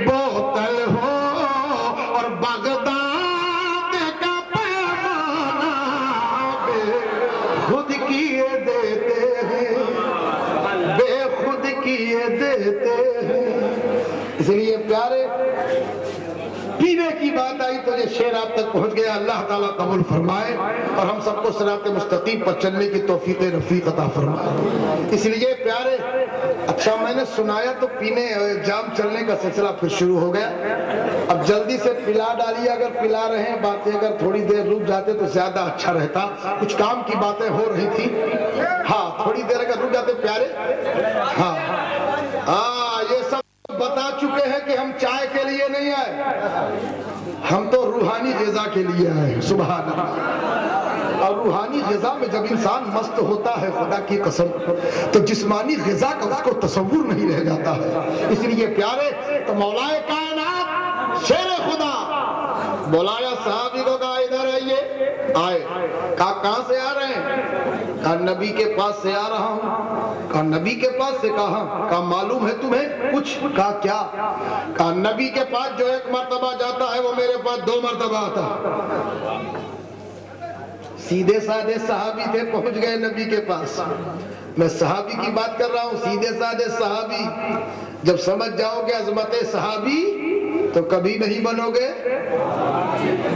بوتل ہو اور بغداد کا پیمانہ بے خود کیے دیتے ہیں، بے خود کیے دیتے ہیں۔ اس لیے پیارے پینے کی بات آئی تو یہ شعر آپ تک پہنچ گیا۔ اللہ تعالیٰ قبول فرمائے اور ہم سب کو صراط مستقیم پر چلنے کی توفیق رفیق عطا فرمائے۔ اس لیے پیارے اچھا میں نے سنایا تو پینے جام چلنے کا سلسلہ پھر شروع ہو گیا۔ اب جلدی سے پلا ڈالیے، اگر پلا رہے ہیں باتیں اگر تھوڑی دیر رک جاتے تو زیادہ اچھا رہتا۔ کچھ کام کی باتیں ہو رہی تھی، ہاں تھوڑی دیر اگر رک جاتے پیارے۔ ہاں یہ سب بتا چکے ہیں کہ ہم چائے کے لیے نہیں آئے، ہم تو روحانی غذا کے لیے آئے ہیں۔ سبحان اللہ۔ اور روحانی غذا میں جب انسان مست ہوتا ہے خدا کی قسم تو جسمانی غذا کا اس کو تصور نہیں رہ جاتا ہے۔ اس لیے پیارے تو مولائے کائنات شیر خدا بلایا صحابی کو کہا ادھر آئیے، آئے۔ کہا کہاں سے آ رہے ہیں؟ کہا نبی کے پاس سے آ رہا ہوں۔ کہا نبی کے پاس سے؟ کہا معلوم ہے تمہیں کچھ؟ کہا کیا؟ کہا نبی کے پاس جو ایک مرتبہ جاتا ہے وہ میرے پاس 2 مرتبہ آتا ہے۔ سیدھے سادے صحابی تھے، پہنچ گئے نبی کے پاس۔ میں صحابی کی بات کر رہا ہوں، سیدھے سادے صحابی۔ جب سمجھ جاؤ گے عظمت صحابی تو کبھی نہیں بنو گے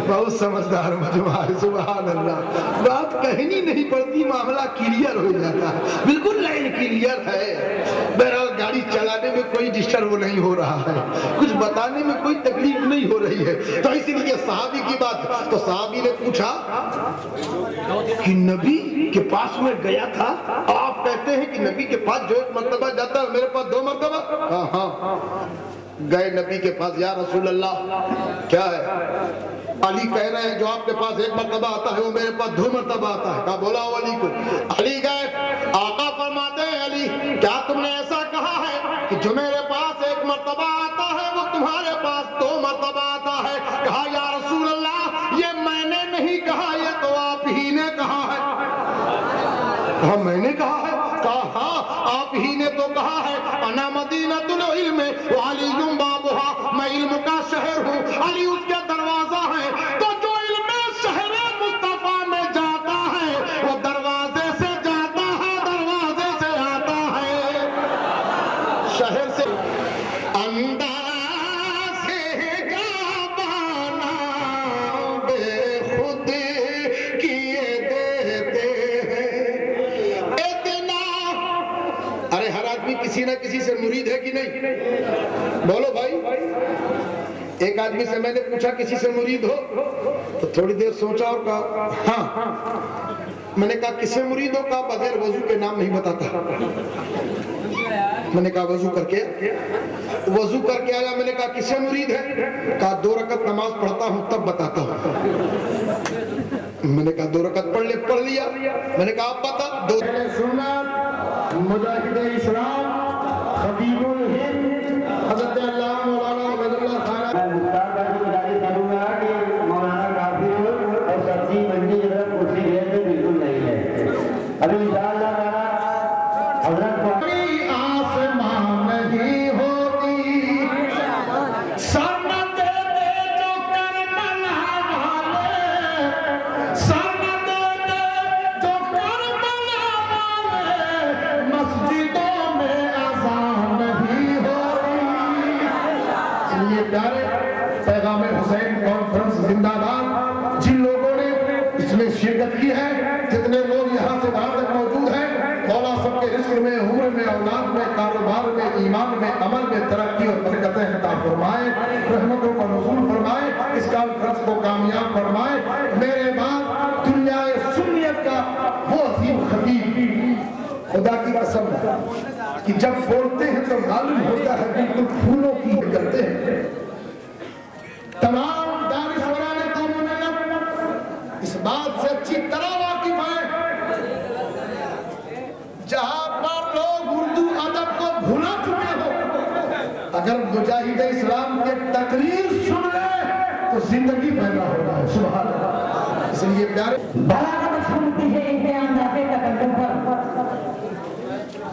بہت سمجھدار مجموعہ۔ سبحان اللہ۔ بات کہنی نہیں پڑتی، معاملہ کلیئر ہو جاتا ہے، بالکل لائن کلیئر ہے۔ بہرحال گاڑی چلانے میں کوئی ڈسٹرب نہیں ہو رہا ہے، کچھ بتانے میں کوئی تکلیف نہیں ہو رہی ہے، تو اسی لیے صحابی کی بات۔ تو صحابی نے پوچھا کہ نبی کے پاس میں گیا تھا، آپ کہتے ہیں کہ نبی کے پاس جو ایک مرتبہ جاتا ہے میرے پاس 2 مرتبہ؟ ہاں گئے نبی کے پاس، یا رسول اللہ کیا ہے؟ علی کہہ رہے ہیں جو آپ کے پاس 1 مرتبہ آتا ہے وہ میرے پاس 2 مرتبہ آتا ہے۔ کہا بولا علی کو۔ علی گئے، آقا فرماتے ہیں علی کیا تم نے ایسا کہا ہے کہ جو میرے پاس 1 مرتبہ آتا ہے وہ تمہارے پاس 2 مرتبہ آتا ہے؟ کہا یا رسول اللہ یہ میں نے نہیں کہا، یہ تو آپ ہی نے کہا ہے۔ کہا میں نے کہا ہے؟ کہا ہاں آپ ہی نے تو کہا ہے انا مدینۃ العلم وعلی بابھا، میں علم کا شہر ہوں، علی اس کے دروازہ ہے۔ تو جو علم شہر مصطفیٰ میں جاتا ہے وہ دروازے سے جاتا ہے، دروازے سے آتا ہے، شہر سے انداز گابانا بے خود کیے دیتے ہیں اتنا۔ ارے ہر آدمی کسی نہ کسی سے مرید ہے کہ نہیں؟ بولو بھائی۔ ایک آدمی سے میں نے پوچھا کسی سے مرید ہو؟ تو تھوڑی دیر سوچا اور کہا ہاں۔ میں نے کہا کس سے مرید ہو؟ کہا بغیر وضو کے نام نہیں بتاتا۔ میں نے کہا وضو کر کے؟ وضو کر کے آیا۔ میں نے کہا کس سے مرید ہے؟ کہا 2 رکعت نماز پڑھتا ہوں تب بتاتا ہوں۔ میں نے کہا 2 رکعت پڑھ لیا۔ میں نے کہا آپ بتا دو۔ سنت مجاہد اسلام خطیب الہند حضرت اللہ مولانا عبید اللہ خان مولانا کافی اور سبزی منڈی حضرت کرسی گھیر میں بالکل نہیں ہے۔ ابھی انشاءاللہ حضرت آسمان نہیں ہوتی سنت دے جو کربلا والے، سنت دے جو کربلا والے، مسجدوں میں اذان نہیں ہوتی۔ اس لیے پیارے پیغام حسین کانفرنس زندہ باد۔ جن لوگوں نے اس میں شرکت کی ہے، جتنے لوگ یہاں سے باہر تک موجود ہیں، مولا سب کے رزق میں، عمر میں، اولاد میں، کاروبار میں، ایمان میں، عمل میں ترقی اور برکتیں عطا فرمائے، رحمتوں کا نزول فرمائے، اس کانفرنس کو کامیاب فرمائے۔ میرے بعد دنیا سنیت کا وہ عظیم خطیب خدا کی قسم ہے کہ جب بولتے ہیں تو معلوم ہوتا ہے بالکل پھولوں کی کرتے ہیں۔ تمام دانشوران قوم ملت اس بات سے اچھی طرح واقف ہیں جہاں پر لوگ اردو ادب کو بھولا چکے ہو، اگر مجاہد اسلام کے تقریر سن لے تو زندگی پیدا ہوگا۔ سبحان اللہ۔ اس لیے پیارے بلاغت چھوڑتی ہے ان کے اندازے تکلم پر،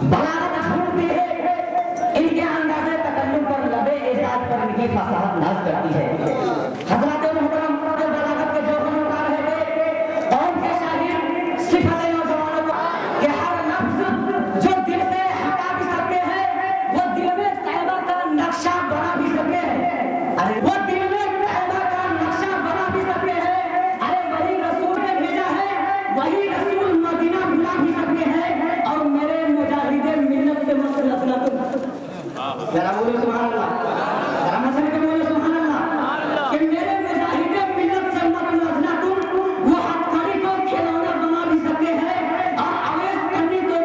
بلاغت چھوڑتی ہے ان کے اندازے تکلم پر، لبے اعجاز پر ان کی فصاحت ناز کرتی ہے. حضرات محترم بلاغت کے جو بتا رہے تھے قوم کے شاعر صفت نوجوانوں کو کہ ہر لفظ جو دل سے ہٹا بھی سکتے ہیں وہ دل میں طیبہ کا نقشہ بنا بھی سکتے ہیں. ارے وہ دل میں طیبہ کا نقشہ بنا بھی سکتے ہیں. ارے وہی رسول نے بھیجا ہے وہی رسول مدینہ بلا بھی سکتے ہیں. اور میرے مجاہد ملت سے مسئلہ ذرا بولو سبحان اللہ, ذرا مسئلہ کے بولو سبحان اللہ, کہ میرے مجاہد ملت سے مسئلہ تم وہ ہتھکڑی کو کھلونا بنا بھی سکتے ہیں اور اویس کرنی کو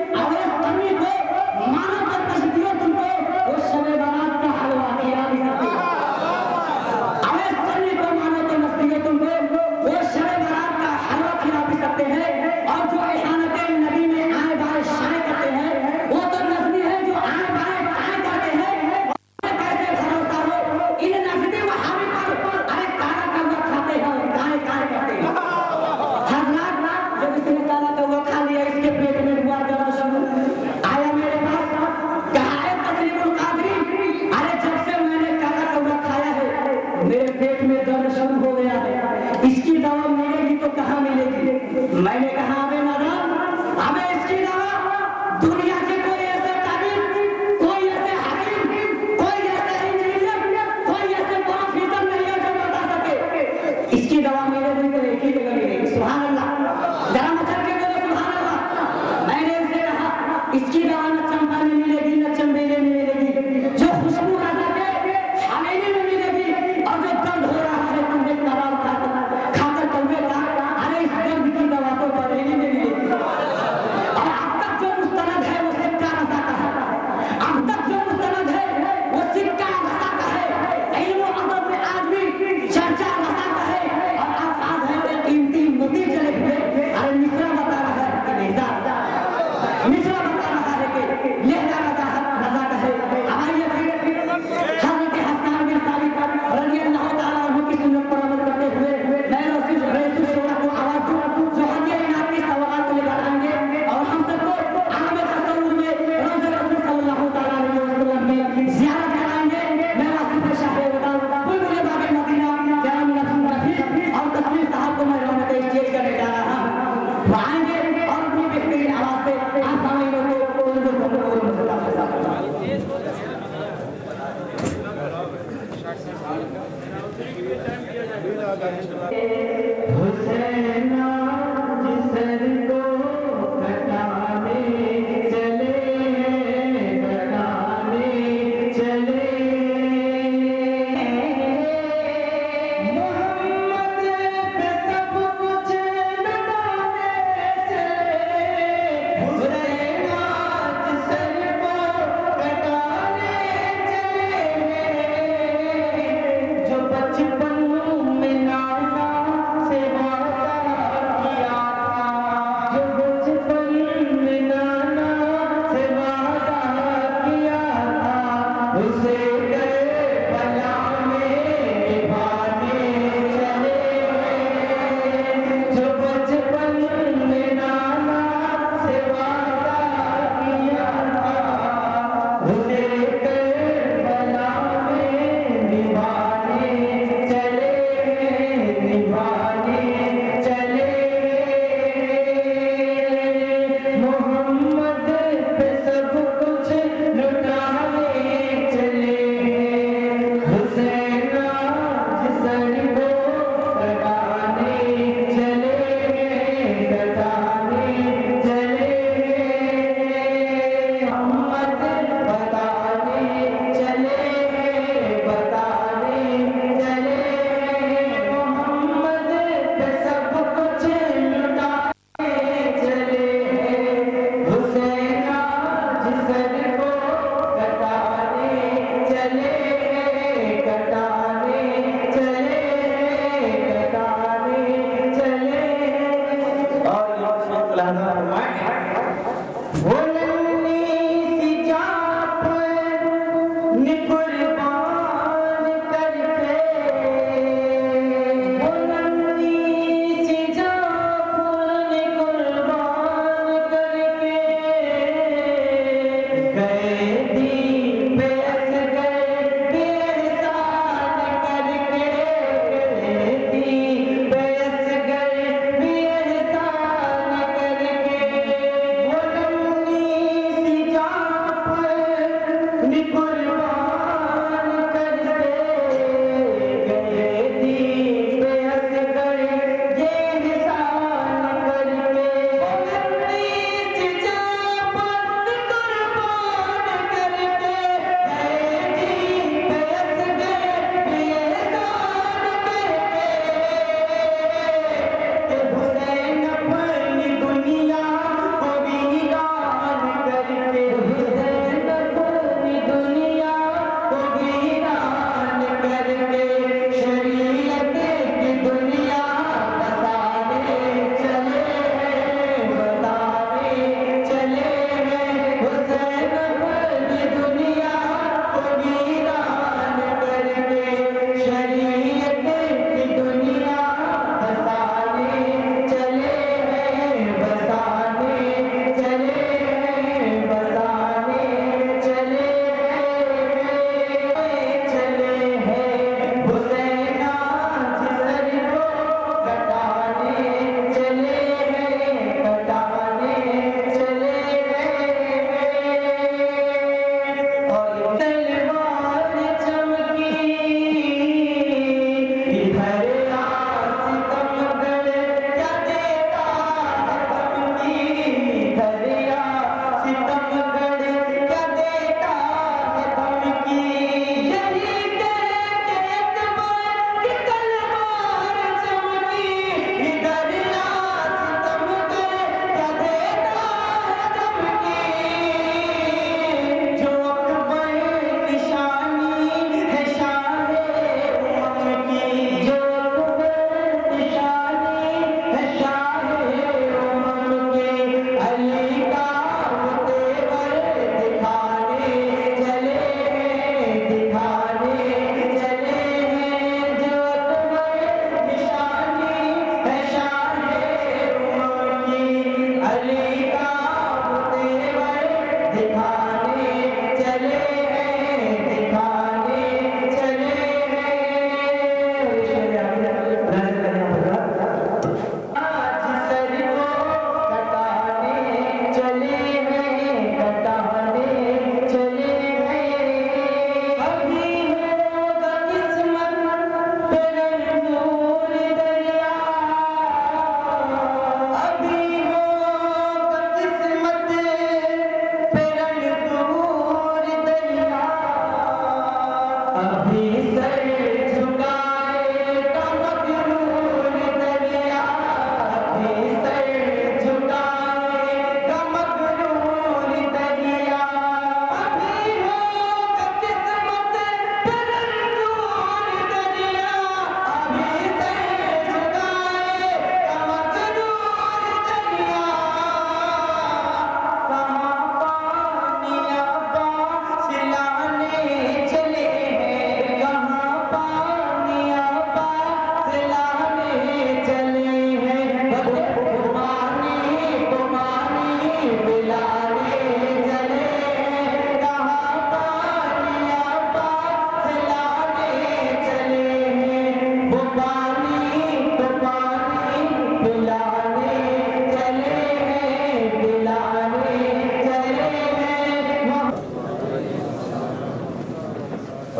مانا کر تشدیو تم کو وہ شب برات کا حلوہ کھلا بھی سکتے ہیں. اویس کرنی کو مانا کر تشدیو تم کو وہ شب برات کا حلوہ کھلا بھی سکتے ہیں. اور جو احانت نبی میں آئے بائے شائع کرتے ہیں وہ تو نظمی ہے جو آئے بائے بائے کرتے ہیں. کیسے بھروسہ ہو ان نظمی وہابی پر, ارے کالا کوا کھاتے ہیں کائے کائے کرتے ہیں. حضرات جب اس نے کالا کوا کھا لیا اس کے پیٹ میں ہوا جب شروع آیا میرے پاس کہا ہے تسلیم القادری, ارے جب سے میں نے کالا کوا کھایا ہے میرے پیٹ میں درد شروع ہو گیا ہے, اس کی دوا ملے گی تو کہاں ملے گی. میں نے کہا ابے نادر ہمیں اس کی دوا دنیا کے کوئی ایسے طبیب, کوئی ایسے حکیم, کوئی ایسے انجینئر, کوئی ایسے پروفیسر نہیں ہے جو بتا سکے. اس کی دوا میرے دل کو ایک ہی جگہ ملے گی. سبحان اللہ, ذرا مچل کے بولو سبحان اللہ. میں نے اسے کہا اس کی دوا نہ چمبا میں ملے گی نہ چمبیلے میں ملے گی, جو خوشبو رضا کے حویلی میں ملے گی. اور جو درد ہو رہا ہے تمہیں کباب کھا کر کبے کا, ارے اس درد کی دوا تو بریلی میں ملے گی. اور اب تک جو مستند ہے وہ سکہ رضا کا ہے, اب تک جو مستند ہے وہ سکہ رضا کا ہے. علم و ادب میں آج بھی چرچا رضا کا ہے. اور الفاظ ہیں کہ قیمتی موتی چلے ہوئے, ارے مصرا بتا رہا ہے کہ لہجہ, مصرا بتا رہا ہے کہ لہجہ رضا کا ہے. آئیے پھر حضرت حسان بن ثابت رضی اللہ تعالیٰ عنہ کی سنت پر عمل کرتے ہوئے میں رسول شورا کو آواز دوں جو ہدیہ انعام کی سوالات لے کر آئیں گے اور ہم سب کو عام تصور میں روضہ رسول صلی اللہ تعالیٰ علیہ وسلم میں زیارت کرائیں گے. میں واسطہ شاہ بتاؤں بلبل باب مدینہ جناب نفس رفیق اور تصویر صاحب کو میں رونق اسٹیج کرنے جا رہا ہوں. وہ آئیں گے اور اپنی بہترین آواز سے آپ سامعینوں کو حسینا جسر کو کٹانے چلے کٹانے چلے, محمد پہ سب کچھ لٹانے چلے. حسینا جسر کو کٹانے چلے, جو بچپن میں نانا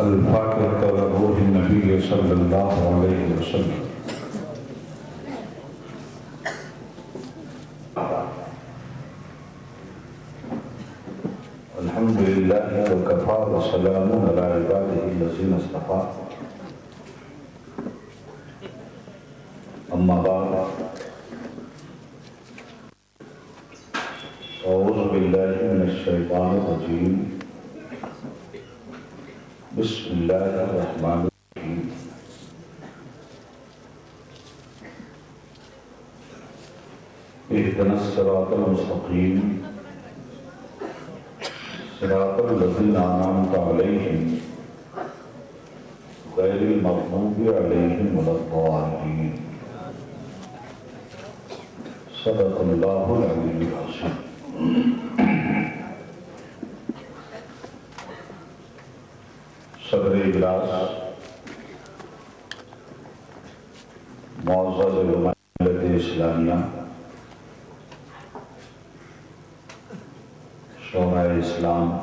الفاتحة لروح النبي صلى الله عليه وسلم. الحمد لله وكفى وسلام على عباده الذين اصطفى. أما بعد، أعوذ بالله من الشيطان الرجيم. بسم الله الرحمن الرحيم. اهدنا الصراط المستقيم صراط الذين أنعمت عليهم غير المغضوب عليهم ولا الضالين. صدق الله العلي العظيم. صدر اجلاس معزز علماء ملت اسلامیہ، شورائے اسلام،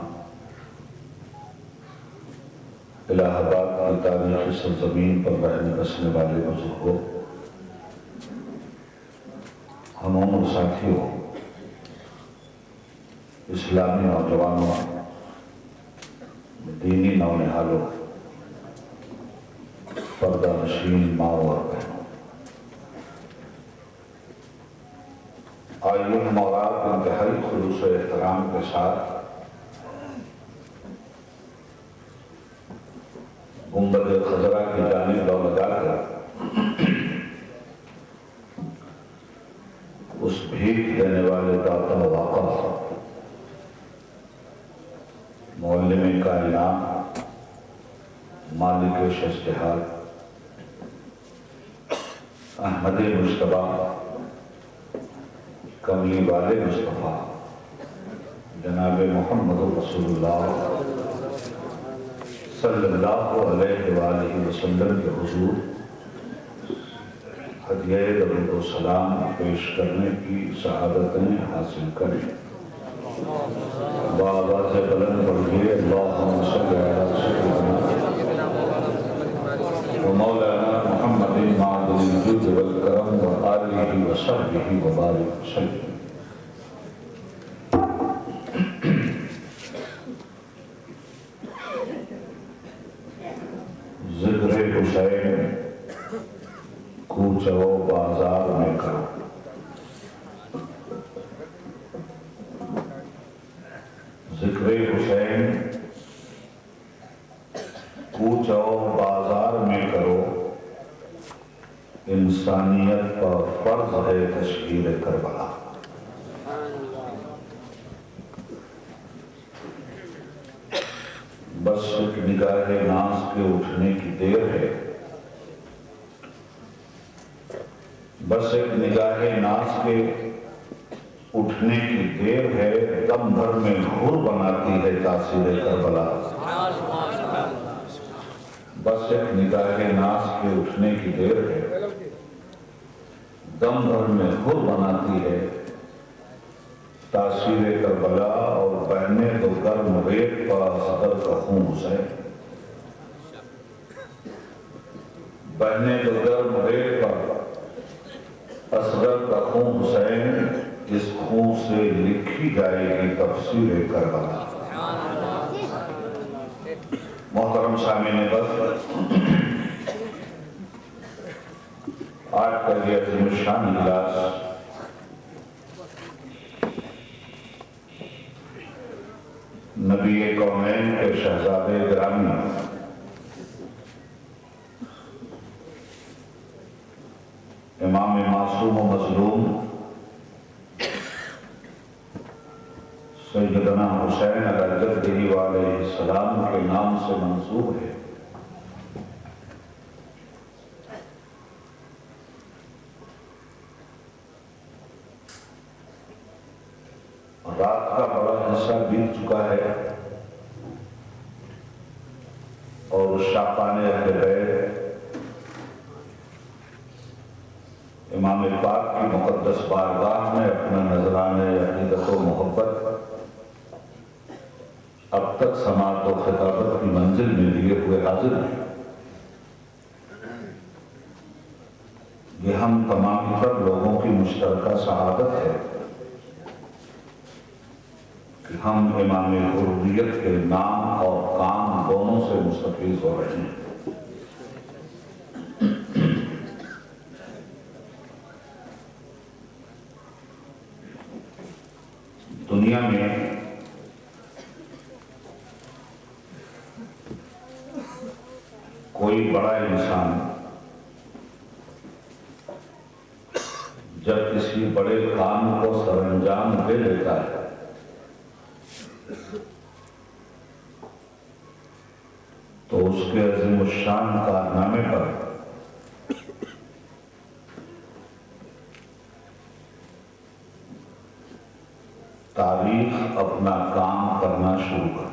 الہ آباد کی تاریخی سرزمین پر رہنے بسنے والے بزرگوں، ہموں اور ساتھیوں، اسلامی نوجوانوں، دینی نونہالوں، پردہ نشین ماں اور بہنوں، آئیے ہم اولاد انتہائی خلوص و احترام کے ساتھ گنبد خضرا کی جانب دو لگا کر اس بھیک دینے والے داتا واقع معلم کائنات، مالک شجاعت، احمد مجتبیٰ، کملی والے مصطفیٰ جناب محمد رسول اللہ صلی اللہ علیہ وآلہ وسلم کے حضور ہدیہ درود و سلام پیش کرنے کی سعادتیں حاصل کریں۔ بآواز بلند پڑھیے اللہم صلی علی سیدنا و مولانا محمد معدن الجود والکرم و آلہ و صحبہ و بارک وسلم۔ ذکر حسین کوچ و بازار میں کرو، ذکر حسین کوچ و بازار میں کرو، انسانیت پر فرض ہے تشہیر کربلا۔ بس ایک نگاہ ناز کے اٹھنے کی دیر ہے، بس ایک نگاہ ناز کے اٹھنے کی دیر ہے، دم بھر میں حر بناتی ہے تاثیر کربلا۔ بس ایک نگاہ ناز کے اٹھنے کی دیر ہے، دم بھر میں حر بناتی ہے تاثیر کربلا، اور بہنے تو گرم ریت پر اصغر کا خون حسین، بہنے تو گرم ریت پر اصغر کا خون حسین، اس خون سے لکھی جائے گی تفسیر کربلا۔ محترم سامعین بس آج کا یہ عظیم الشان اجلاس نبی کونین کے شہزادے گرامی امام معصوم و مظلوم سیدنا حسین علیہ جدہ علیہ السلام کے نام سے منسوب ہے۔ رات کا بڑا حصہ بیت چکا ہے اور شاقان اہل بیت امام پاک کی مقدس بارگاہ میں اپنا نذرانے عقیدت و محبت اب تک سماعت و خطابت کی منزل میں لیے ہوئے حاضر ہیں۔ یہ ہم تمام تر لوگوں کی مشترکہ سعادت ہے کہ ہم امام حریت کے نام اور کام دونوں سے مستفیض ہو رہے ہیں۔ دنیا میں کوئی بڑا انسان جب کسی بڑے کام کو سر انجام دے لیتا ہے تو اس کے عظیم الشان کارنامے پر تاریخ اپنا کام کرنا شروع کرتی ہے۔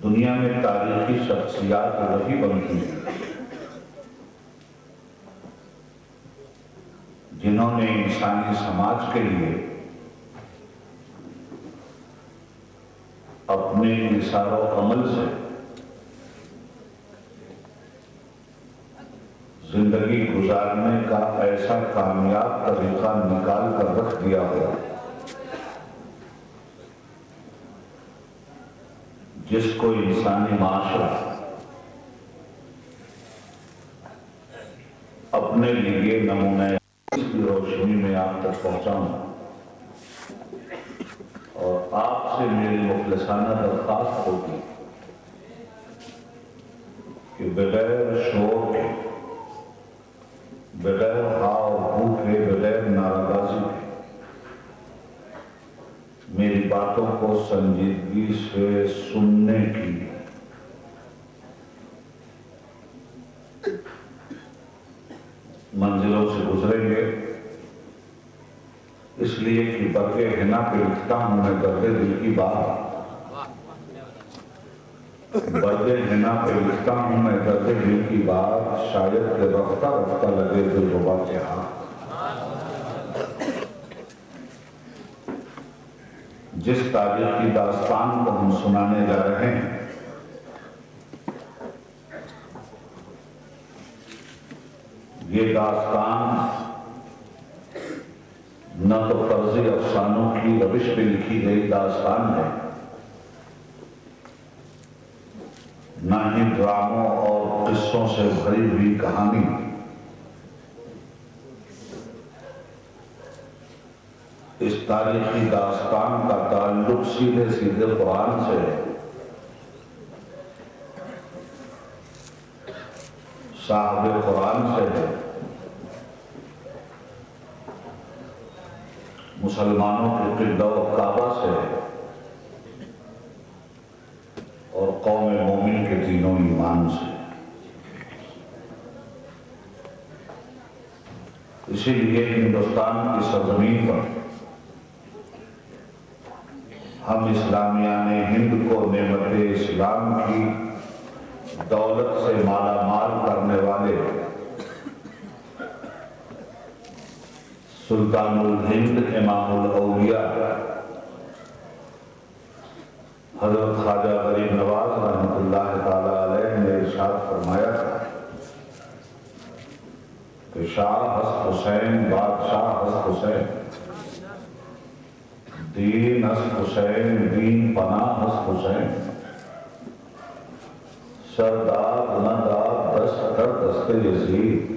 دنیا میں تاریخی شخصیات وہی بنتی ہیں جنہوں نے انسانی سماج کے لیے اپنے نثار و عمل سے زندگی گزارنے کا ایسا کامیاب طریقہ نکال کر رکھ دیا ہوا جس کو انسانی معاشرہ اپنے لیے نمونہ اس کی روشنی میں آپ تک پہنچاؤں اور آپ سے میری مخلصانہ درخواست ہوگی کہ بغیر شور کے، بغیر ہاؤ بھو کے، بغیر نعرہ بازی کے میری باتوں کو سنجیدگی سے سننے کی منزلوں سے گزریں گے، اس لیے کہ برق حنا پہ لکھتا ہوں میں درد دل کی بات، برق حنا پہ لکھتا ہوں میں درد دل کی بات، شاید کہ رفتہ رفتہ لگے دل ربا کے ہاتھ۔ جس تاریخ کی داستان کو ہم سنانے جا رہے ہیں یہ داستان نہ تو فرضی افسانوں کی روش پہ لکھی گئی داستان ہے، نہ ہی ڈراموں اور قصوں سے بھری ہوئی کہانی۔ اس تاریخی داستان کا تعلق سیدھے سیدھے قرآن سے ہے، صاحب قرآن سے ہے، مسلمانوں کے قبلہ و کعبہ سے ہے اور قوم مومن کے دین و ایمان سے۔ اسی لیے ہندوستان کی سرزمین پر ہم اسلامیان ہند کو نعمت اسلام کی دولت سے مالا مال کرنے والے سلطان الہند امام الاولیاء حضرت خواجہ غریب نواز رحمۃ اللہ تعالی علیہ نے ارشاد فرمایا تھا کہ شاہ ہست حسین بادشاہ ہست حسین دین است حسین دین پناہ است حسین، سرداد نہ داد دست کر دست یزید،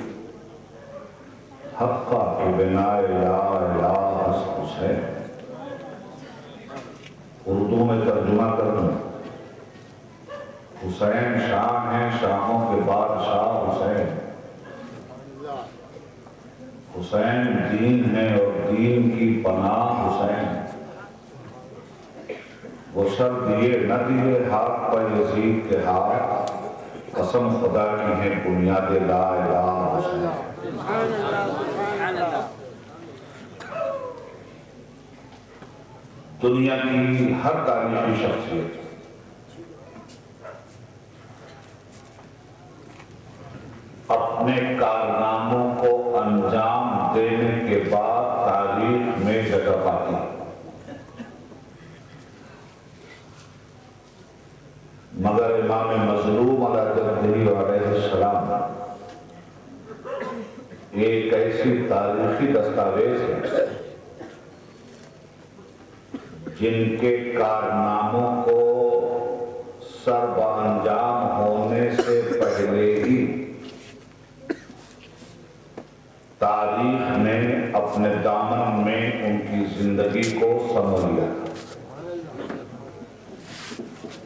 حقہ کی بنا لا الہ است حسین۔ اردو میں ترجمہ کروں، حسین شاہ ہیں شاہوں کے بادشاہ حسین، حسین دین ہے اور دین کی پناہ حسین، وہ سر دیے نہ دیے ہاتھ پر یزید کے ہاتھ، قسم خدا کی ہے بنیاد لا الہ حسین۔ دنیا کی ہر تاریخی شخصیت اپنے کارناموں کو انجام دینے کے بعد تاریخ میں جگہ پاتی ہے، مگر امام مظلوم علیہ السلام ایک ایسی تاریخی دستاویز ہے جن کے کارناموں کو سر انجام ہونے سے پہلے ہی تاریخ نے اپنے دامن میں ان کی زندگی کو سمو لیا۔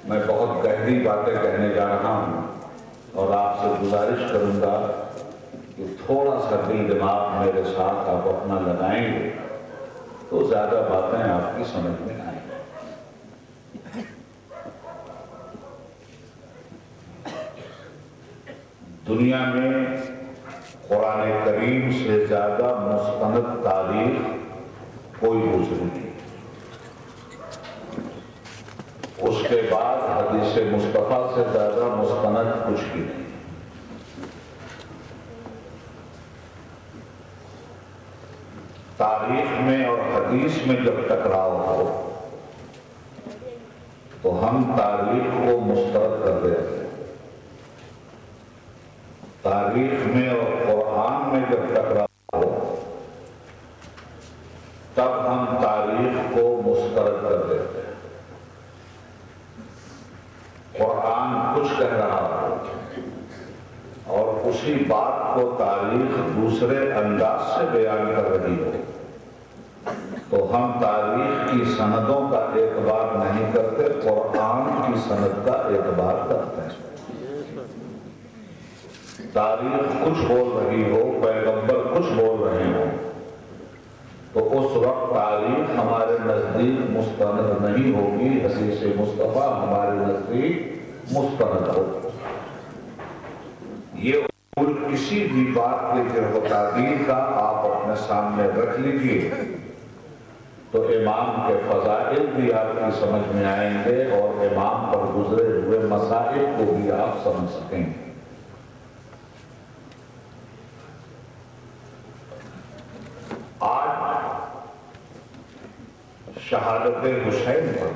میں بہت گہری باتیں کہنے جا رہا ہوں اور آپ سے گزارش کروں گا کہ تھوڑا سا دل دماغ میرے ساتھ آپ اپنا لگائیں گے تو زیادہ باتیں آپ کی سمجھ میں آئیں گی۔ دنیا میں قرآن کریم سے زیادہ مستند تاریخ کوئی دوسری نہیں، اس کے بعد حدیث مصطفیٰ سے زیادہ مستند کچھ بھی نہیں۔ تاریخ میں اور حدیث میں جب ٹکراؤ ہو تو ہم تاریخ کو مسترد کر دیتے ہیں، تاریخ میں اور قرآن میں جب ٹکراؤ ہو تب ہم تاریخ کو مسترد کر دیتے ہیں۔ قرآن کچھ کہہ رہا ہو اور اسی بات کو تاریخ دوسرے انداز سے بیان کر رہی ہو تو ہم تاریخ کی سندوں کا اعتبار نہیں کرتے، قرآن کی سند کا اعتبار کرتے ہیں۔ تاریخ کچھ بول رہی ہو، پیغمبر کچھ بول رہے ہوں تو اس وقت تاریخ ہمارے نزدیک مستند نہیں ہوگی، حدیث مصطفیٰ ہمارے نزدیک مستند ہوگی۔ یہ کسی بھی بات کے جرح و تعدیل کا آپ اپنے سامنے رکھ لیجئے تو امام کے فضائل بھی آپ کی سمجھ میں آئیں گے اور امام پر گزرے ہوئے مسائل کو بھی آپ سمجھ سکیں گے۔ آج شہادت حسین پر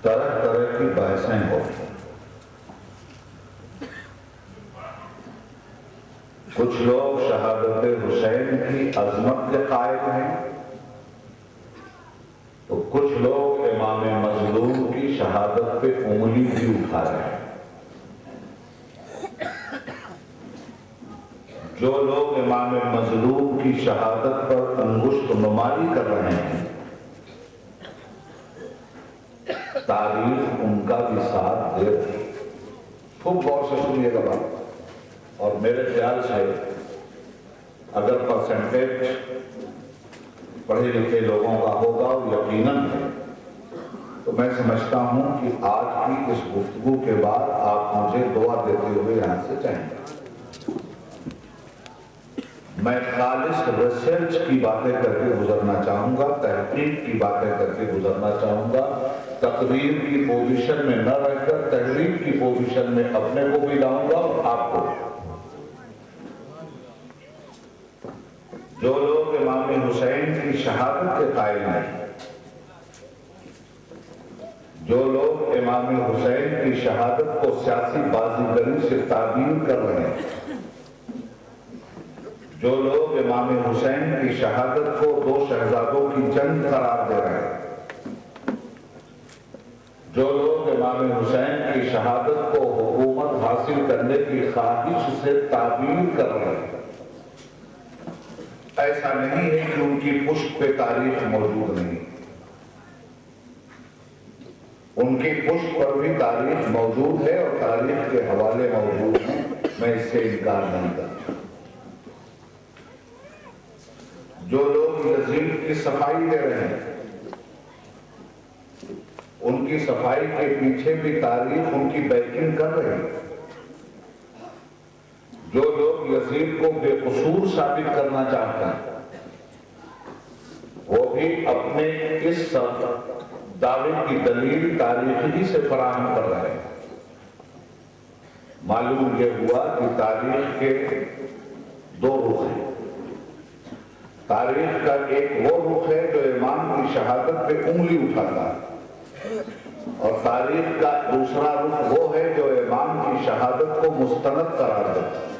طرح طرح کی بحثیں ہوتی ہیں۔ کچھ لوگ شہادت حسین کی عظمت کے قائل ہیں تو کچھ لوگ امام مظلوم کی شہادت پہ انگلی بھی اٹھا رہے ہیں۔ جو لوگ امام مظلوم کی شہادت پر انگشت نمائی کر رہے ہیں تاریخ ان کا بھی ساتھ دے رہی ہے۔ خوب غور سے سنیے گا بات، اور میرے خیال سے اگر پرسنٹیج پڑھے لکھے لوگوں کا ہوگا اور یقیناً ہے تو میں سمجھتا ہوں کہ آج کی اس گفتگو کے بعد آپ مجھے دعا دیتے ہوئے یہاں سے چاہیں گے۔ میں خالص ریسرچ کی باتیں کر کے گزرنا چاہوں گا، تحقیق کی باتیں کر کے گزرنا چاہوں گا، تقریر کی پوزیشن میں نہ رہ کر تحریر کی پوزیشن میں اپنے کو بھی لاؤں گا اور آپ کو۔ جو لوگ امام حسین کی شہادت کے قائل ہیں، جو لوگ امام حسین کی شہادت کو سیاسی بازیگری سے تعبیر کر رہے ہیں، جو لوگ امام حسین کی شہادت کو دو شہزادوں کی جنگ قرار دے رہے ہیں، جو لوگ امام حسین کی شہادت کو حکومت حاصل کرنے کی خواہش سے تعبیر کر رہے ہیں، ایسا نہیں ہے کہ ان کی پشت پہ تاریخ موجود نہیں، ان کی پشت پر بھی تاریخ موجود ہے اور تاریخ کے حوالے موجود ہیں، میں اس سے انکار نہیں کرتا۔ جو لوگ یزید کی صفائی دے رہے ہیں، ان کی صفائی کے پیچھے بھی تاریخ ان کی بیکنگ کر رہی ہے۔ جو لوگ یزید کو بے قصور ثابت کرنا چاہتے ہیں، وہ بھی اپنے اس دعوے کی دلیل تاریخی سے فراہم کر رہے ہیں۔ معلوم یہ ہوا کہ تاریخ کے دو رخ ہیں۔ تاریخ کا ایک وہ رخ ہے جو امام کی شہادت پہ انگلی اٹھاتا ہے، اور تاریخ کا دوسرا رخ وہ ہے جو امام کی شہادت کو مستند قرار دیتا ہے۔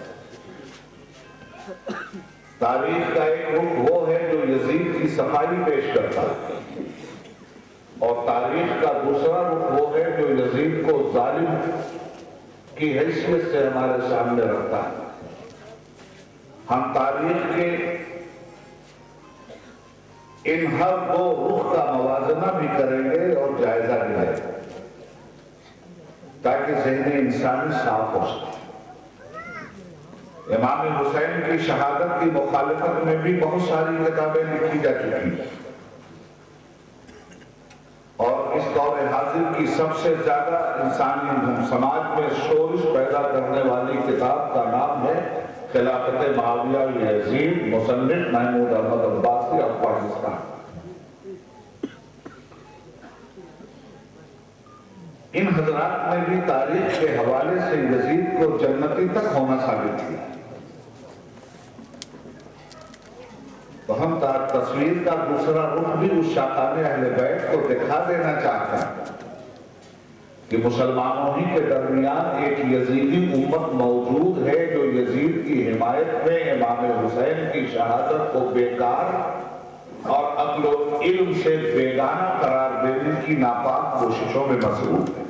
تاریخ کا ایک رخ وہ ہے جو یزید کی صفائی پیش کرتا ہے، اور تاریخ کا دوسرا رخ وہ ہے جو یزید کو ظالم کی حیثیت سے ہمارے سامنے رکھتا ہے۔ ہم تاریخ کے ان ہر دو رخ کا موازنہ بھی کریں گے اور جائزہ بھی لیں گے تاکہ ذہن انسانی صاف ہو سکے۔ امام حسین کی شہادت کی مخالفت میں بھی بہت ساری کتابیں لکھی جا چکی ہیں، اور اس دور حاضر کی سب سے زیادہ انسانی سماج میں شورش پیدا کرنے والی کتاب کا نام ہے خلافت معاویہ یزید، مصنف محمود احمد عباسی آف پاکستان۔ ان حضرات نے بھی تاریخ کے حوالے سے یزید کو جنتی تک ہونا ثابت کیا۔ تو ہم تصویر کا دوسرا رخ بھی اس شاقان اہل بیت کو دکھا دینا چاہتے ہیں کہ مسلمانوں ہی کے درمیان ایک یزیدی امت موجود ہے جو یزید کی حمایت میں امام حسین کی شہادت کو بیکار اور عقل و علم سے بیگانہ قرار دینے کی ناپاک کوششوں میں مصروف ہے۔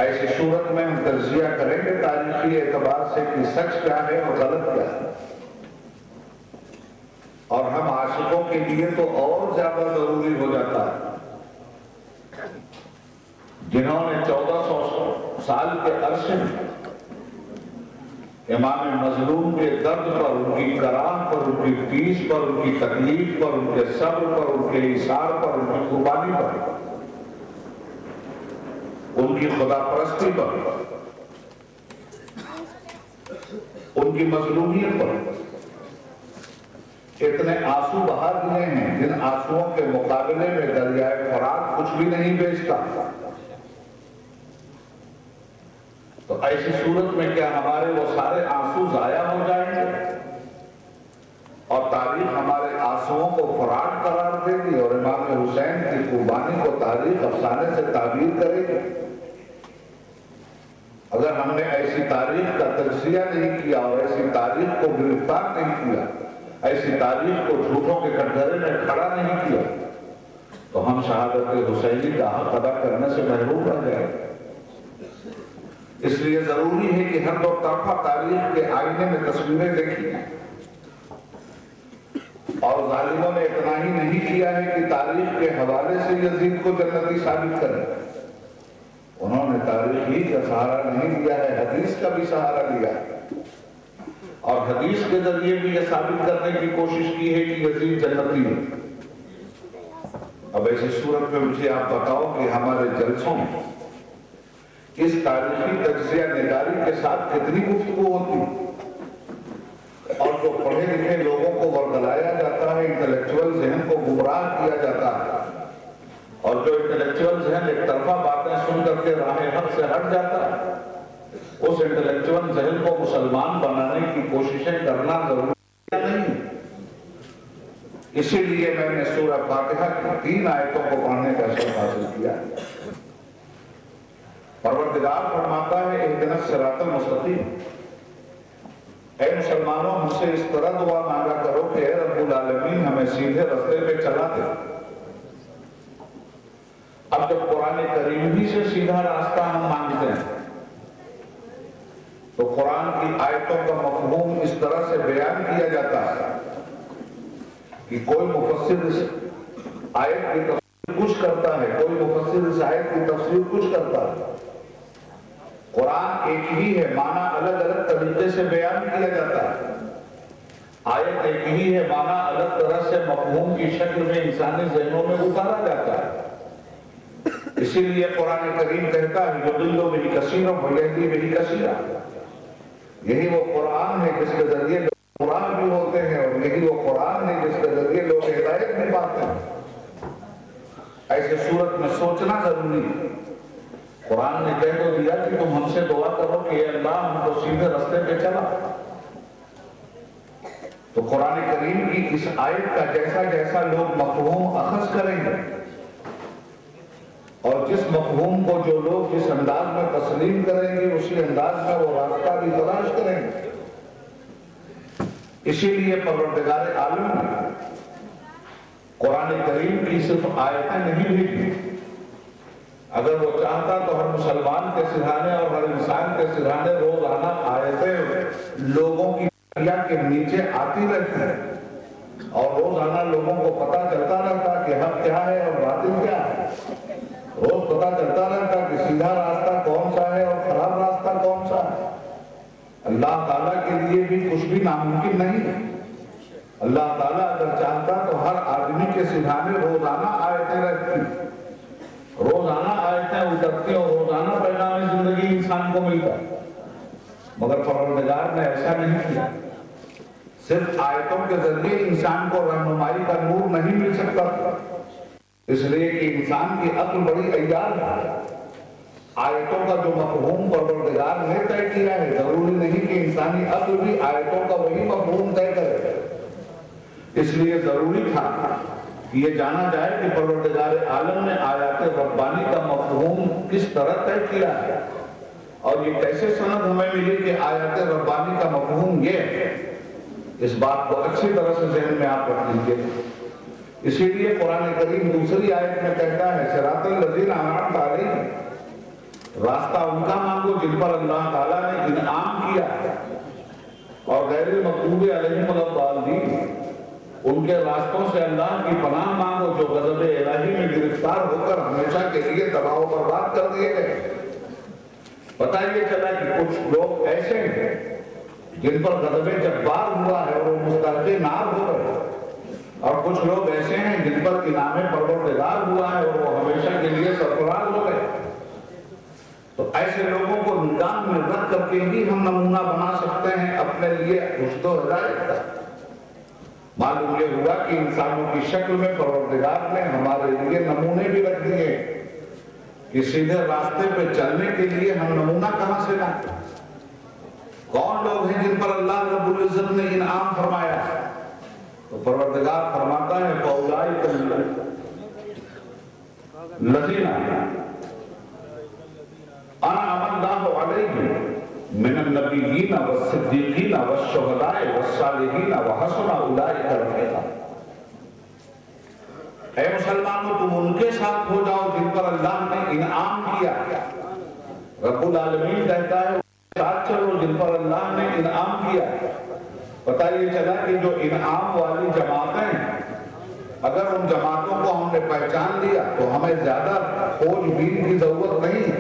ایسی صورت میں ہم تجزیہ کریں گے تاریخی اعتبار سے کہ سچ کیا ہے اور غلط کیا ہے، اور ہم عاشقوں کے لیے تو اور زیادہ ضروری ہو جاتا ہے جنہوں نے 1400 سال کے عرصے میں امام مظلوم کے درد پر، ان کی کراہ پر، ان کی ٹیس پر، ان کی تکلیف پر، ان کے صبر پر، ان کے ایثار پر، ان کی قربانی پر، ان کی خدا پرستی پر، ان کی مظلومیت پر اتنے آنسو بہا دیے ہیں جن آنسوؤں کے مقابلے میں دریائے فرات کچھ بھی نہیں بیچتا۔ تو ایسی صورت میں کیا ہمارے وہ سارے آنسو ضائع ہو جائیں گے اور تاریخ ہمارے آنسوؤں کو فراڈ قرار دے گی اور امام حسین کی قربانی کو تاریخ افسانے سے تعبیر کرے گی؟ اگر ہم نے ایسی تاریخ کا تجزیہ نہیں کیا اور ایسی تاریخ کو گرفتار نہیں کیا، ایسی تاریخ کو جھوٹوں کے کٹگرے میں کھڑا نہیں کیا، تو ہم شہادت حسینی کا حق ادا کرنے سے محروم رہ جائیں گے۔ اس لیے ضروری ہے کہ ہم دو طرفہ تاریخ کے آئینے میں تصویریں دیکھیں، اور ظالموں نے اتنا ہی نہیں کیا ہے کہ تاریخ کے حوالے سے یزید کو جنتی ثابت کریں، انہوں نے تاریخ ہی کا سہارا نہیں لیا ہے، حدیث کا بھی سہارا لیا ہے، اور حدیث کے ذریعے بھی یہ ثابت کرنے کی کوشش کی ہے کہ یزید جنتی ہے۔ اب ایسی صورت میں مجھے آپ بتاؤ کہ ہمارے جلسوں میں اس تاریخی تجزیہ نگاری کے ساتھ کتنی گفتگو ہوتی، اور جو پڑھے لکھے لوگوں کو ورگلایا جاتا ہے، انٹلیکچوئل ذہن کو گمراہ کیا جاتا ہے، اور جو انٹلیکچوئل ذہن ایک طرفہ باتیں سن کر کے راہ حق سے ہٹ جاتا ہے، اس انٹلیکچوئل ذہن کو مسلمان بنانے کی کوششیں کرنا ضروری نہیں۔ اسی لیے میں نے سورہ فاتحہ کی 3 آیتوں کو پڑھنے کا شرف حاصل کیا۔ پروردگار فرماتا ہے اہدنا الصراط المستقیم، اے مسلمانوں ہم سے اس طرح دعا مانگا کرو کہ اے رب العالمین ہمیں سیدھے راستے پہ چلا دے۔ اب جب قرآن کریم ہی سے سیدھا راستہ ہم مانگتے ہیں تو قرآن کی آیتوں کا مفہوم اس طرح سے بیان کیا جاتا ہے کہ کوئی مفسر اس آیت کی تفسیر کچھ کرتا ہے، کوئی مفسر اس آیت کی تفسیر کچھ کرتا ہے۔ قرآن ایک ہی ہے، معنی الگ الگ طریقے سے بیان کیا جاتا ہے۔ آیت ایک ہی ہے، معنی الگ طرح سے مفہوم کی شکل میں انسانی ذہنوں میں اتارا جاتا ہے۔ اسی لیے قرآن کریم کہتا ہے یضل بہ کثیرا ویہدی بہ کثیرا، یہی وہ قرآن ہے جس کے ذریعے لوگ قرآن بھی ہوتے ہیں، اور یہی وہ قرآن ہے جس کے ذریعے لوگ ہدایت بھی پاتے ہیں۔ ایسے صورت میں سوچنا ضروری ہے۔ قرآن نے کہہ تو دیا کہ تم ہم سے دعا کرو کہ اے اللہ ہم کو سیدھے راستے پہ چلا، تو قرآن کریم کی اس آیت کا جیسا جیسا لوگ مفہوم اخذ کریں گے اور جس مفہوم کو جو لوگ جس انداز میں تسلیم کریں گے اسی انداز میں وہ راستہ بھی تلاش کریں گے۔ اسی لیے پروردگار عالم نے قرآن کریم کی صرف آیتیں نہیں بھیجی، اگر وہ چاہتا تو ہر مسلمان کے سرہانے اور ہر انسان کے سرہانے روزانہ آیتیں لوگوں کی کے نیچے آتی رہتی ہیں اور روزانہ لوگوں کو پتا چلتا رہتا کہ حق کیا ہے اور باطل کیا ہے۔ روز پتا چلتا رہتا کہ سیدھا راستہ کون سا ہے اور خراب راستہ کون سا ہے۔ اللہ تعالیٰ کے لیے بھی کچھ بھی ناممکن نہیں ہے۔ اللہ تعالیٰ اگر چاہتا تو ہر آدمی کے سرہانے روزانہ آیتیں رہتی، روزانہ آیتیں اترتی اور روزانہ پیغام زندگی انسان کو ملتا، مگر پروردگار نے ایسا نہیں کیا۔ صرف آیتوں کے ذریعے انسان کو رہنمائی کا نور نہیں مل سکتا، اس لیے کہ انسان کی عقل بڑی عیار ہے۔ آیتوں کا جو مفہوم پروردگار نے طے کیا ہے، ضروری نہیں کہ انسانی عقل بھی آیتوں کا وہی مفہوم طے کرے۔ اس لیے ضروری تھا کہ یہ جانا جائے کہ پروردگار عالم نے آیات ربانی کا مفہوم کس طرح طے کیا ہے، اور یہ کیسے سند ہمیں ملی کہ آیات ربانی کا مفہوم یہ ہے۔ اس بات کو اچھی طرح سے ذہن میں آپ رکھ لیجیے۔ اسی لیے قرآن کریم دوسری آیت میں کہتا ہے صراط الذین انعمت علیہم، راستہ ان کا مانگو جن پر اللہ تعالیٰ نے انعام کیا، اور غیر المغضوب علیہم ولا الضالین، ان کے راستوں سے اللہ کی پناہ مانگو جو غضب الہی میں گرفتار ہو کر ہمیشہ کے لیے تباہ و برباد کر دیے گئے۔ پتہ یہ چلا کہ کچھ لوگ ایسے ہیں جن پر غضب جبار ہوا ہے اور وہ مستحق نار ہو گئے، اور کچھ لوگ ایسے ہیں جن پر انعام پروردگار ہوا ہے اور وہ ہمیشہ کے لیے سرفراز ہو گئے۔ تو ایسے لوگوں کو نگاہ میں رکھ کر کے ہی ہم نمونہ بنا سکتے ہیں اپنے لیے رشد و ہدایت کا۔ معلوم یہ ہوا کہ انسانوں کی شکل میں پروردگار نے ہمارے لیے نمونے بھی رکھ دیے کہ سیدھے راستے پہ چلنے کے لیے ہم نمونہ کہاں سے لائیں۔ کون لوگ ہیں جن پر اللہ رب العزت نے انعام فرمایا؟ تو پروردگار فرماتا ہے فَأُولَٰئِكَ الَّذِينَ أَنْعَمَ اللَّهُ عَلَيْهِمْ مِنَ النَّبِيِّينَ وَالصِّدِّيقِينَ وَالشُّهَدَاءِ وَالصَّالِحِينَ وَحَسُنَ أُولَٰئِكَ رَفِيقًا۔ اے مسلمانوں تم ان کے ساتھ ہو جاؤ جن پر اللہ نے انعام کیا۔ رب العالمین کہتا ہے ساتھ چلو جن پر اللہ نے انعام کیا۔ پتہ یہ چلا کہ جو انعام والی جماعتیں، اگر ان جماعتوں کو ہم نے پہچان لیا تو ہمیں زیادہ کھوج بین کی ضرورت نہیں ہے۔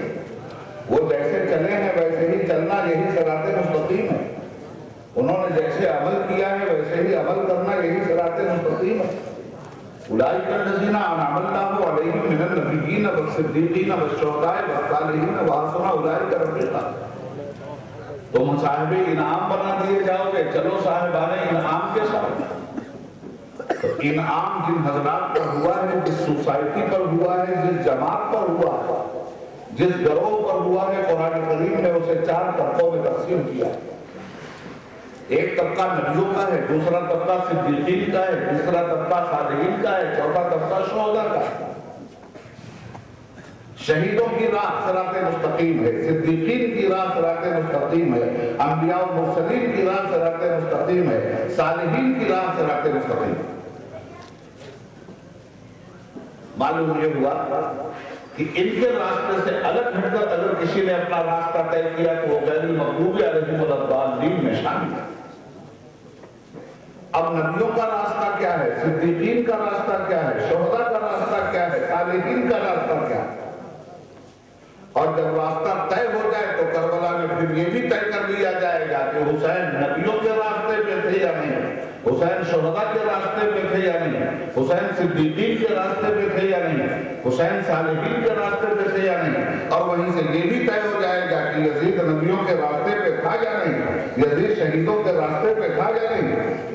وہ جیسے چلے ہیں ویسے ہی چلنا، یہی صراط مستقیم ہے۔ انہوں نے جیسے عمل کیا ہے ویسے ہی عمل کرنا، یہی صراط مستقیم ہے۔ اولئک الذین انعم اللہ علیہم من النبیین والصدیقین والشہداء والصالحین وحسن اولئک رفیقا۔ تم صاحب انعام بنا دیے جاؤ گے، چلو صاحبان انعام کے ساتھ۔ تو انعام جن حضرات پر ہوا ہے، جس سوسائٹی پر ہوا ہے، جس جماعت پر ہوا ہے، جس گروہ پر ہوا ہے، قرآن کریم نے اسے 4 طبقوں میں تقسیم کیا۔ ایک طبقہ نبیوں کا ہے، دوسرا طبقہ صدیقین کا ہے، تیسرا طبقہ صالحین کا ہے، چوتھا طبقہ شہداء کا ہے۔ شہیدوں کی راہ صراط مستقیم ہے، صدیقین کی راہ صراط مستقیم ہے، انبیاء و مرسلین کی راہ صراط مستقیم ہے، صالحین کی راہ صراط مستقیم ہے۔ معلوم یہ ہوا کہ ان کے راستے سے الگ ہٹ کر اگر کسی نے اپنا راستہ طے کیا تو وہ غیر المغضوب علیہم ولا الضالین میں شامل ہے۔ اب نبیوں کا راستہ کیا ہے، صدیقین کا راستہ کیا ہے، شہداء کا راستہ کیا ہے، صالحین کا راستہ کیا ہے؟ اور جب راستہ طے ہو جائے تو کربلا میں پھر یہ بھی طے کر لیا جائے گا کہ حسین نبیوں کے راستے پہ تھے یا نہیں، حسین شہداء کے راستے پہ تھے یا نہیں، حسین صدیقین کے راستے پہ تھے یا نہیں، حسین صالحین کے راستے پہ تھے یا نہیں، اور وہیں سے یہ بھی طے ہو جائے گا کہ یزید نبیوں کے راستے پہ تھا یا نہیں، یزید شہیدوں کے راستے پہ تھا یا نہیں،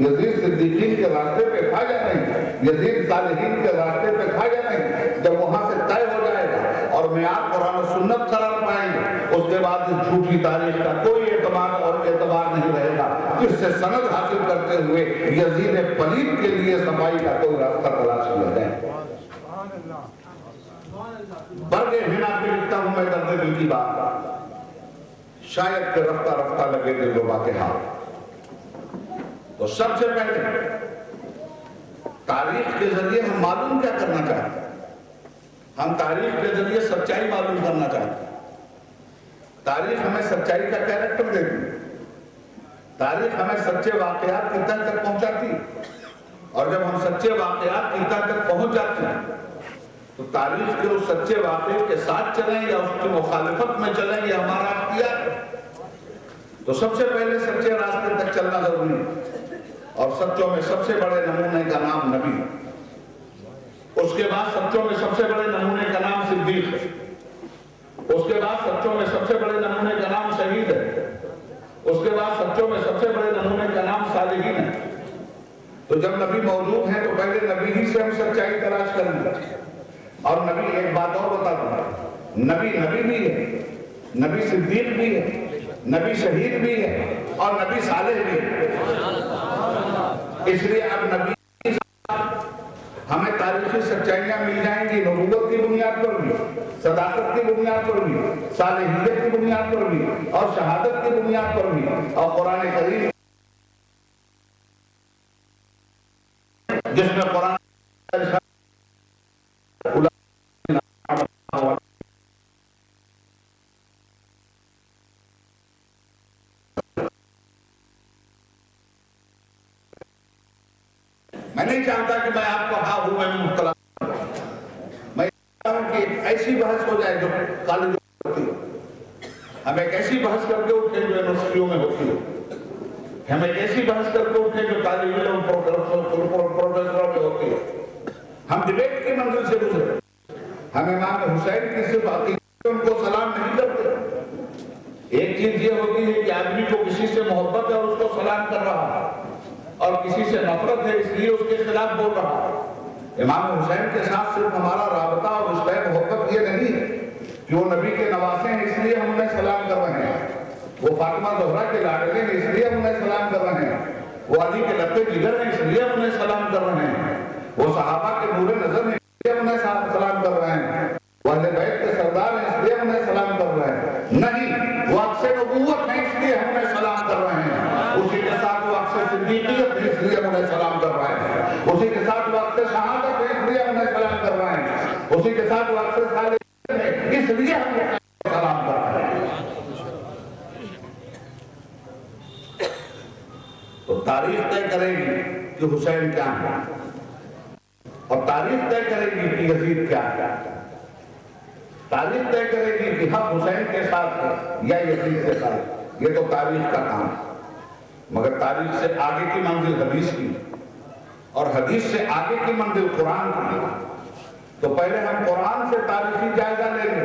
یزید صدیقین کے راستے پہ تھا یا نہیں، یزید صالحین کے راستے پہ تھا یا نہیں۔ جب وہاں سے طے ہو جائے گا اور معیار قرآن و سنت قرار پائیں گے، اس کے بعد اس جھوٹی تاریخ کا کوئی اعتبار اور اعتبار نہیں رہے گا، جس سے سند حاصل کرتے ہوئے یزید پلید کے لیے صفائی کا کوئی راستہ تلاش کیا جائے۔ برگے ہنا پہ لکھتا ہوں میں درد دل کی بات، شاید کہ رفتہ رفتہ لگے دل ربا کے ہاتھ۔ تو سب سے پہلے تاریخ کے ذریعے ہم معلوم کیا کرنا چاہتے ہیں؟ ہم تاریخ کے ذریعے سچائی معلوم کرنا چاہتے ہیں۔ تاریخ ہمیں سچائی کا کیریکٹر دیتی ہے، تاریخ ہمیں سچے واقعات کی تہ تک پہنچاتی ہے، اور جب ہم سچے واقعات کی تہ تک پہنچ جاتے ہیں تو تاریخ کے اس سچے واقعے کے ساتھ چلیں یا اس کی مخالفت میں چلیں یہ ہمارا اختیار ہے۔ تو سب سے پہلے سچے راستے تک چلنا ضروری ہے، اور سچوں میں سب سے بڑے نمونے کا نام نبی، اس کے بعد سچوں میں سب سے بڑے نمونے کا نام صدیق ہے، اس کے بعد سچوں میں سب سے بڑے نمونے کا نام شہید ہے، اس کے بعد سچوں میں سب سے بڑے نمونے کا نام صالحین ہے۔ تو جب نبی موجود ہیں تو پہلے نبی ہی سے ہم سچائی تلاش کریں گے۔ اور نبی ایک بات اور بتا دوں، نبی بھی ہے، نبی صدیق بھی ہے، نبی شہید بھی ہے، اور نبی صالح بھی ہے۔ اس لیے اب نبی ہمیں تاریخی سچائیاں مل جائیں گی، نبوت کی بنیاد پر بھی، صداقت کی بنیاد پر بھی، صالحیت کی بنیاد پر بھی، اور شہادت کی بنیاد پر بھی، اور قرآن کریم جس میں قرآن میں نہیں چاہتا کہ میں آپ کو ہاں ہوں میں مبتلا ہوں، میں چاہتا ہوں کہ ایسی بحث ہو جائے جو کالجوں میں ہوتی ہو، ہم ایک ایسی بحث کر کے اٹھیں جو یونیورسٹیوں میں ہوتی ہو، ہم ایک ایسی بحث کر کے اٹھیں جو طالب علم پروفیسروں میں ہوتی ہو، ہم ڈیبیٹ کی منزل سے گزرے، ہم امام حسین کی صرف عقیدت ان کو سلام نہیں کرتے۔ ایک چیز یہ ہوتی ہے کہ آدمی کو کسی سے محبت ہے اور اس کو سلام کر رہا ہے، اور کسی سے نفرت ہے اس لیے اس کے خلاف بول رہا ہے۔ امام حسین کے ساتھ صرف ہمارا رابطہ اور رشتہ محبت یہ نہیں ہے کہ وہ نبی کے نواسے ہیں اس لیے ہم انہیں سلام کر رہے ہیں، وہ فاطمہ زہرا کے لاڈلے ہیں اس لیے ہم انہیں سلام کر رہے ہیں، وہ علی کے لقب جگر ہیں اس لیے ہم انہیں سلام کر رہے ہیں، وہ صحابہ کے نور نظر ہیں اس لیے ہم انہیں سلام کر رہے ہیں، وہ اہل بیت کے سردار ہیں اس لیے ہم انہیں سلام کر رہے ہیں، نہیں وہ عکس نبوت ہیں اس لیے ہم انہیں سلام کر رہے ہیں، اسی کے ساتھ وہ عکس صدیقیت ہے اس لیے ہم انہیں سلام کر رہے ہیں، اسی کے ساتھ وہ عکس شہادت ہے اس لیے ہم انہیں سلام کر رہے ہیں، اسی کے ساتھ وہ عکس صالحیت ہے اس لیے ہم انہیں سلام کر رہے ہیں۔ تو تاریخ طے کرے گی کہ حسین کیا ہے، اور تاریخ طے کرے گی کہ یزید کیا ہے، تاریخ طے کرے گی کہ حق حسین کے ساتھ ہے یا یزید کے ساتھ، یہ تو تاریخ کا کام ہے۔ مگر تاریخ سے آگے کی منزل حدیث کی، اور حدیث سے آگے کی منزل قرآن کی، تو پہلے ہم قرآن سے تاریخی جائزہ لیں گے۔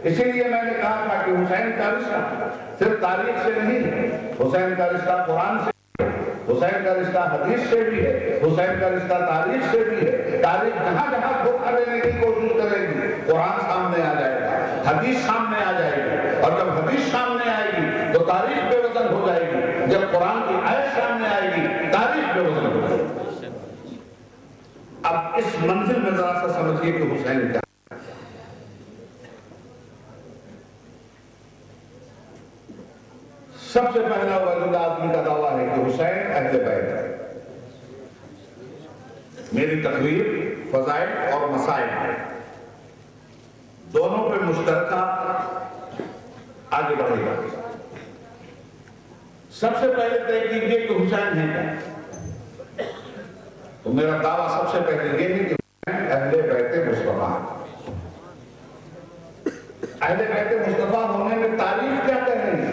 اسی لیے میں نے کہا تھا کہ حسین کا رشتہ صرف تاریخ سے نہیں ہے، حسین کا رشتہ قرآن سے، حسین کا رشتہ حدیث سے بھی ہے، حسین کا رشتہ تاریخ سے بھی ہے۔ تاریخ جہاں جہاں دھوکہ دینے کی کوشش کرے گی قرآن سامنے آ جائے گا، حدیث سامنے آ جائے گی، اور جب حدیث سامنے آئے گی تو تاریخ بے وزن ہو جائے گی، جب قرآن کی آیت سامنے آئے گی تاریخ بے وزن ہو جائے گی۔ اب اس منزل میں ذرا سا سمجھیے کہ حسین کیا، سب سے پہلا وجود آدمی کا دعویٰ ہے کہ حسین اہل بیت ہے. میری تقریر فضائل اور مسائل دونوں پہ مشترکہ آگے بڑھے گا. سب سے پہلے طے کیجیے کہ حسین ہے کیا. تو میرا دعویٰ سب سے پہلے یہ ہے کہ حسین اہل بیت مصطفیٰ. اہل بیت مصطفیٰ ہونے میں تاریخ کیا کہہ رہی ہے،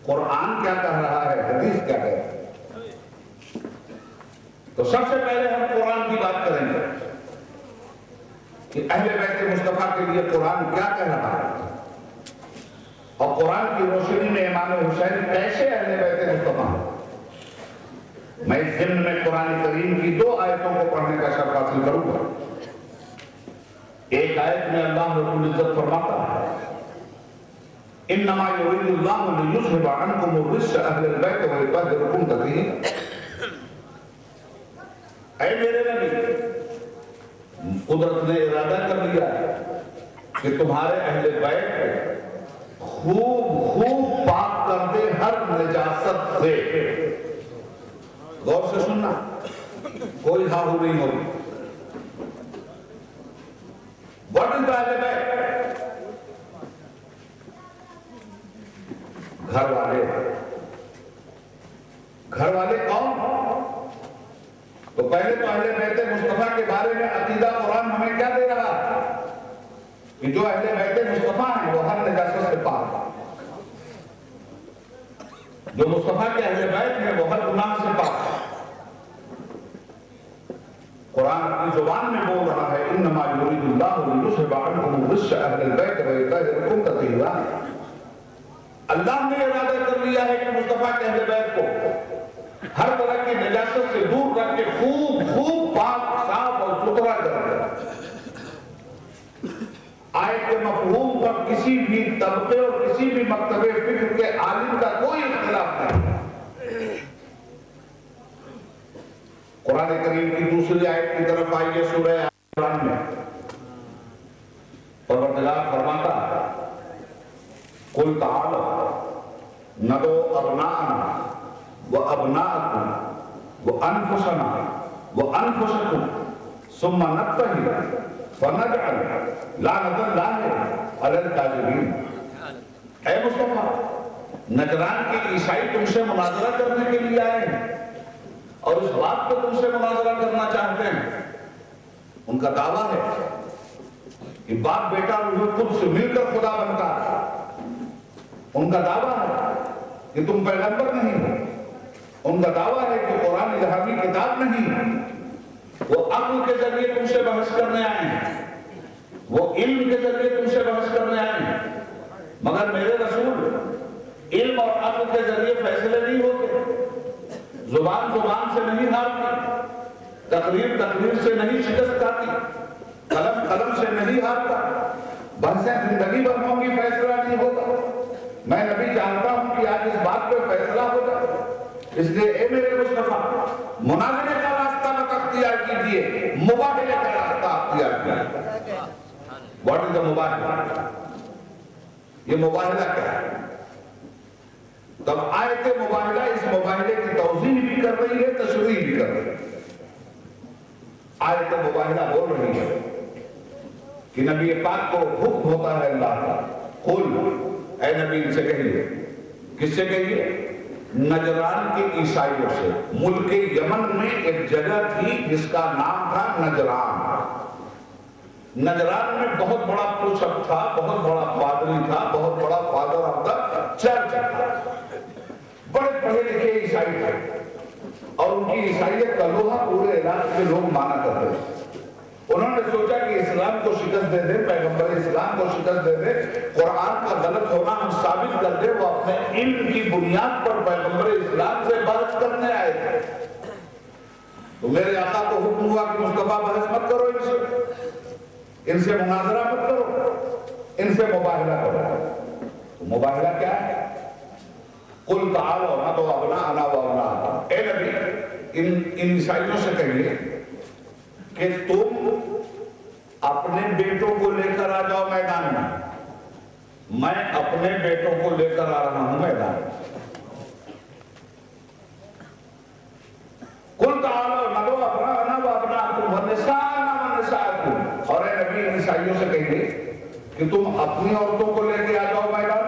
قرآن کیا کہہ رہا ہے، حدیث کیا کہہ رہا ہے. تو سب سے پہلے ہم قرآن کی بات کریں گے کہ اہل بیت مصطفیٰ کے لیے قرآن کیا کہہ رہا ہے، اور قرآن کی روشنی میں امام حسین کیسے اہل بیت مصطفیٰ. میں اس ضمن میں قرآن کریم کی 2 آیتوں کو پڑھنے کا شرف حاصل کروں گا. ایک آیت میں اللہ رب العزت فرماتا ہے انما یرید اللہ لیذھب عنکم الرجس اہل البیت ویطہرکم تطہیرا. اے میرے نبی، قدرت نے ارادہ کر لیا کہ تمہارے اہل بیت خوب پاک کر دے ہر نجاست سے. غور سے سننا، کوئی ہاہو نہیں ہوگی. What is the اہل بیت؟ گھر والے. گھر والے کون؟ تو پہلے تو اہل بیت مصطفیٰ کے بارے میں عقیدہ قرآن ہمیں کیا دے رہا ہے کہ جو اہل بیت مصطفیٰ ہیں وہ ہر نجاست سے پاک ہیں. جو مصطفیٰ کے اہل بیت ہیں وہ ہر گناہ سے پاک ہیں. قرآن اپنی زبان میں بول رہا ہے انما یرید اللہ لیذھب عنکم الرجس اہل البیت ویطہرکم تطہیرا. اللہ نے ارادہ کر لیا ہے کہ مصطفیٰ کے اہل بیت کو ہر طرح کی نجاست سے دور رکھ کے خوب پاک صاف اور ستھرا کر دے. آیت کے مفہوم پر کسی بھی طبقے اور کسی بھی مکتبے فکر کے عالم کا کوئی اختلاف نہیں. قرآن کریم کی دوسری آیت کی طرف آئیے سورہ عمران میں. پروردگار فرماتا ہے قل تعالوا ندعو ابناءنا وابناءکم وانفسنا وانفسکم ثم نطہر فنجعل لعنۃ اللہ علی الکاذبین. اے مصطفیٰ، نجران کے عیسائی تم سے مناظرہ کرنے کے لیے آئے ہیں اور اس بات کو تم سے مناظرہ کرنا چاہتے ہیں. ان کا دعویٰ ہے کہ باپ بیٹا روح خود سے مل کر خدا بنتا ہے. ان کا دعویٰ ہے کہ تم پیغمبر نہیں ہو. ان کا دعویٰ ہے کہ قرآن الہامی کتاب نہیں ہے. وہ عقل کے ذریعے تم سے بحث کرنے آئے ہیں، وہ علم کے ذریعے تم سے بحث کرنے آئے ہیں. مگر میرے رسول، علم اور عقل کے ذریعے فیصلے نہیں ہوتے. زبان سے نہیں ہارتی، تقریر سے نہیں شکست کھاتی، قلم سے نہیں ہارتا. بحثیں زندگی بھر ہوں گی، فیصلہ نہیں ہوگا. میں نبی چاہتا ہوں کہ آج اس بات پہ فیصلہ ہوگا. اس لیے اے میرے مصطفیٰ، مناظرے کا راستہ مت اختیار کیجیے، مباہلے کا راستہ اختیار کیجیے. واٹ از دا مباہلہ؟ یہ مباہلہ کیا ہے؟ تب آیت مباہلہ اس مباہلے کی توضیح بھی کر رہی ہے، تشریح بھی کر رہی ہے. آیت مباہلہ بول رہی ہے کہ نبی پاک کو حکم ہوتا ہے اللہ کا، قل، اے نبی ان سے کہیے. کس سے کہیے؟ نجران کے عیسائیوں سے. ملک یمن میں ایک جگہ تھی جس کا نام تھا نجران. نجران میں بہت بڑا پوچھک تھا، بہت بڑا پادری تھا، بہت بڑا فادر آف دا چرچ تھا. بڑے پڑھے لکھے عیسائی تھے اور ان کی عیسائیت کا لوہا پورے علاقے کے لوگ مانا کرتے تھے. انہوں نے سوچا کہ اسلام کو شکست دے دے، پیغمبر اسلام کو شکست دے دے، قرآن کا غلط ہونا ہم ثابت کر دے. وہ اپنے علم کی بنیاد پر پیغمبر اسلام سے بحث کرنے آئے تھے. تو میرے آقا کو حکم ہوا کہ مصطفیٰ بحث مت کرو، ان سے مناظرہ مت کرو، ان سے مباہلہ کرو. تو مباہلہ کیا ہے؟ قل تعالوا ندعو ابناءنا وابناءکم. اے نبی، ان عیسائیوں سے کہیے کہ تم اپنے بیٹوں کو لے کر آ جاؤ میدان میں میں اپنے بیٹوں کو لے کر آ رہا ہوں میدان. کل تعالوا ندعو ابناءنا وابناءکم ونساءنا ونساءکم. اور اے نبی عیسائیوں سے کہیں کہ تم اپنی عورتوں کو لے کے آ جاؤ میدان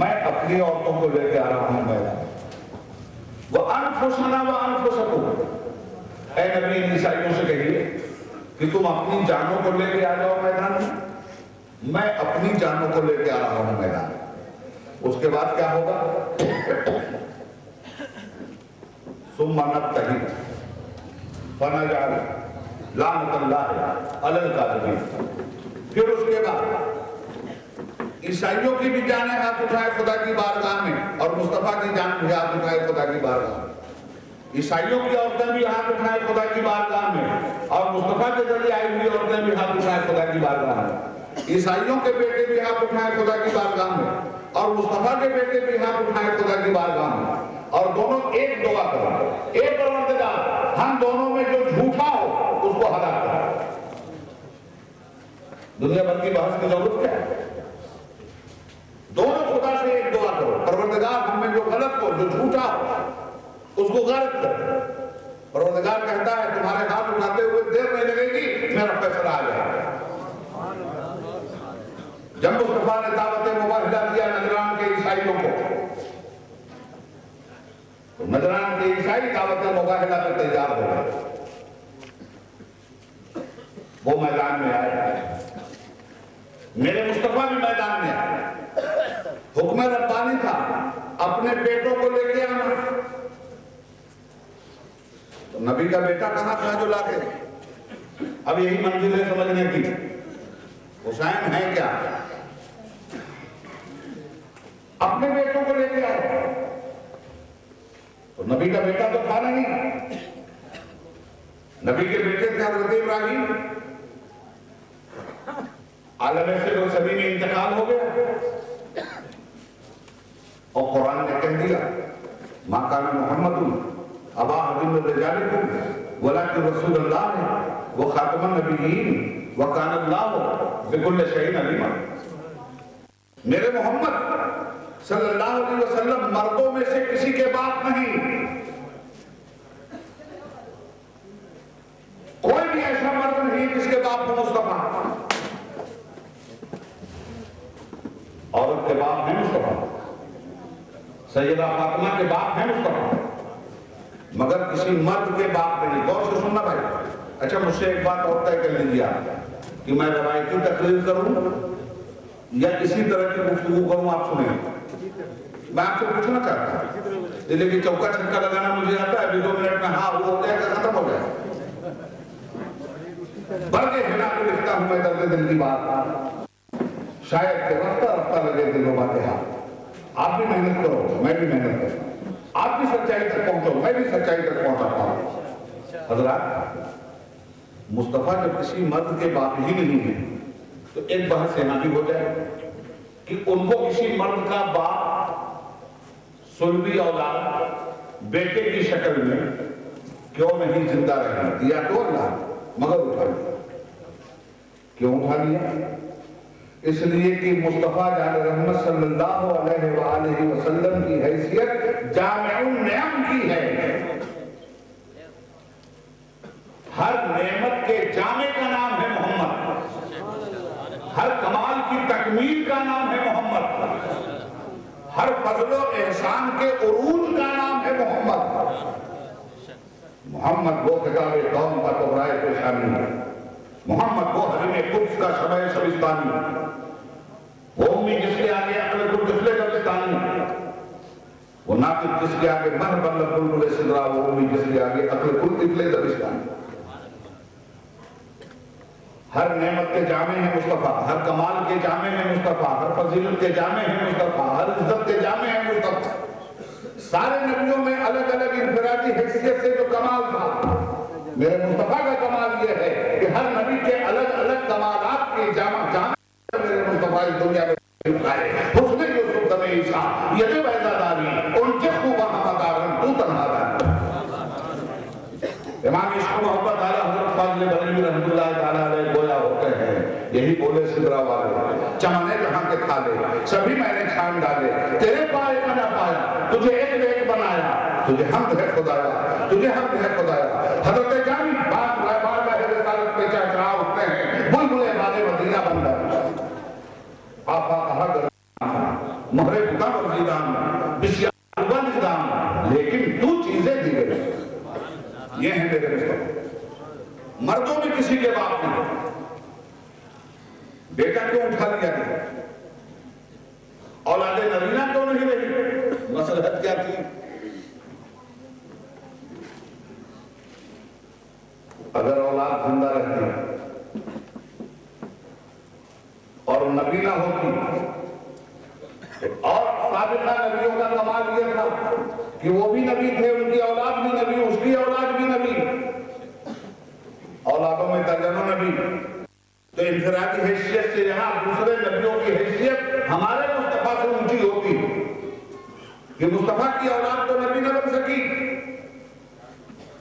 میں اپنی عورتوں کو لے کے آ رہا ہوں میدان. وَأَنفُسَنَا وَأَنفُسَكُمْ. اے نبی عیسائیوں سے کہیے کہ تم اپنی جانوں کو لے کے آ جاؤ میدان میں اپنی جانوں کو لے کے آ رہا ہوں میدان. اس کے بعد کیا ہوگا؟ ثُمَّ نَبْتَهِلْ فَنَجْعَلْ لَعْنَةَ اللَّهِ عَلَى الْكَاذِبِينَ. پھر اس کے بعد عیسائیوں کی بھی جانیں ہاتھ اٹھائے خدا کی بارگاہ میں اور مصطفیٰ کی جان بھی ہاتھ اٹھائے خدا کی بارگاہ میں. عیسائیوں کی عورتیں بھی ہاتھ اٹھائے خدا کی بارگاہ میں اور مصطفیٰ کے ذریعے آئی ہوئی عورتیں بھی ہاتھ اٹھائے خدا کی بارگاہ میں. عیسائیوں کے بیٹے بھی ہاتھ اٹھائے خدا کی بارگاہ میں اور مصطفیٰ کے بیٹے بھی ہاتھ اٹھائے خدا کی بارگاہ میں اور دونوں ایک دعا کریں. ایک پروردگار ہم دونوں میں جو جھوٹا ہو اس کو ہلاک کریں. دنیا بھر کی بحث کی ضرورت کیا ہے؟ دونوں خدا سے ایک دعا کرو. پروردگار ہم میں جو غلط ہو جو جھوٹا ہو اس کو غلط کر. پروردگار کہتا ہے تمہارے ہاتھ اٹھاتے ہوئے دیر نہیں لگے گی میرا فیصلہ آ جائے گا. جب مصطفیٰ نے دعوت مباہلہ دیا نجران کے عیسائیوں کو تو نجران کے عیسائی دعوت مباہلہ پہ تیار ہو گئے. وہ میدان میں آئے. میرے مصطفیٰ بھی میدان میں آئے. حکم ربانی تھا اپنے بیٹوں کو لے کے آنا. تو نبی کا بیٹا کہاں تھا جو لا کے؟ اب یہی منزل ہے سمجھنے کی. حسین ہے کیا؟ اپنے بیٹوں کو لے کے آؤ. تو نبی کا بیٹا تو تھا نہیں. نبی کے بیٹے تھے حضرت ابراہیم. عالم سے وہ سبھی میں انتقال ہو گیا اور قرآن نے کہہ دیا ما کان محمد ابا احد من رجالکم ولکن رسول اللہ و خاتم النبیین وکان اللہ بکل شیء علیما. میرے محمد صلی اللہ علیہ وسلم مردوں میں سے کسی کے باپ نہیں. کوئی بھی ایسا مرد نہیں جس کے باپ کو مصطفیٰ. عورت کے باپ ہیں مصطفیٰ. سیدہ فاطمہ کے باپ ہیں مصطفیٰ مگر کسی مرد کے باپ نہیں. غور سے سننا بھائی. اچھا مجھ سے ایک بات اور طے کر لیجیے آپ کہ میں روایتی تقریر کروں یا اسی طرح کی گفتگو کروں. آپ سنیں میں آپ سے پوچھنا چاہتا ہوں لیکن چوکا چھکا لگانا مجھے آتا ہے. ابھی 2 منٹ میں ہاں وہ ہو جائے گا ختم ہو جائے. بلکہ ہنا کو لکھتا ہوں میں درد دل کی بات شاید کہ رفتہ رفتہ لگے دلوں باتیں. آپ بھی محنت کرو میں بھی محنت کروں. آپ بھی سچائی تک پہنچو میں بھی سچائی تک پہنچاتا ہوں. حضرات مصطفیٰ جب کسی مرد کے باپ ہی نہیں ہے تو ایک بحث یہاں بھی ہو جائے کہ ان کو کسی مرد کا باپ سلبی اولاد بیٹے کی شکل میں کیوں نہیں زندہ رہنا دیا؟ تو اللہ مگر اٹھا لیا. کیوں اٹھا لیا؟ اس لیے کہ مصطفیٰ جان رحمت صلی اللہ علیہ وآلہ وسلم کی حیثیت جامع النعم کی ہے. ہر نعمت کے جامع کا نام ہے محمد. ہر کمال کی تکمیل کا نام ہے محمد. ہر فضل و احسان کے عروج کا نام ہے محمد. محمد وہ خطاب قوم کا کبرائے پیشانی ہے. محمد وہ حرم قدس کا شمع شبستانی. وہ امی جس کے آگے عقل کل دفلے دبستانی. وہ ناطق جس کے آگے مہر بلد بلبل صدرا. وہ امی جس کے آگے عقل کل دفلے دبستانی. ہر نعمت کے جامع ہے مصطفیٰ. ہر کمال کے جامع ہے مصطفیٰ. ہر فضیلت کے جامع ہے مصطفیٰ. ہر عزت کے جامع ہے مصطفیٰ. سارے نبیوں میں الگ الگ انفرادی حیثیت سے جو کمال تھا میرے مصطفیٰ کا کمال یہ ہے کہ ہر نبی کے الگ الگ کمالات کے جامع میرے مصطفیٰ اس دنیا میں آئے. حسن یوسف دم عیسیٰ ید بیضا داری انجخو بہمدارن تو تنہا داری. امام عشق محبت اعلیٰ حضرت فاضل بریلوی رحمۃ اللہ تعالیٰ علیہ گویا ہوتے ہیں یہی بولے سدرا والے چمنے جہاں کے کھالے سبھی میں نے چھان ڈالے تیرے پائے میں نہ پایا تجھے ایک بنایا تجھے حمد ہے خدایا تجھے حمد ہے خدایا حضرت جانی بات رہبار میں رسالت پہ چہچہا اٹھتے ہیں بلبلے والے مدینہ بن گئے آقا کہا کرنا مہرے پتا مرزیدان بسیار بندان لیکن تو چیزیں دی گئی یہ ہیں میرے مصطفیٰ مردوں میں کسی کے باپ نہیں بیٹا کیوں اٹھا لیا گیا اولاد نرینہ کیوں نہیں رہی مصلحت کیا تھی اگر اولاد زندہ رہتی اور نبی نہ ہوتی اور سابقہ نبیوں کا کمال یہ تھا کہ وہ بھی نبی تھے ان کی اولاد بھی نبی اس کی اولاد بھی نبی اولادوں میں درجنوں نبی تو انفرادی حیثیت سے یہاں دوسرے نبیوں کی حیثیت ہمارے مصطفیٰ سے اونچی ہوتی کہ مصطفیٰ کی اولاد تو نبی نہ بن سکی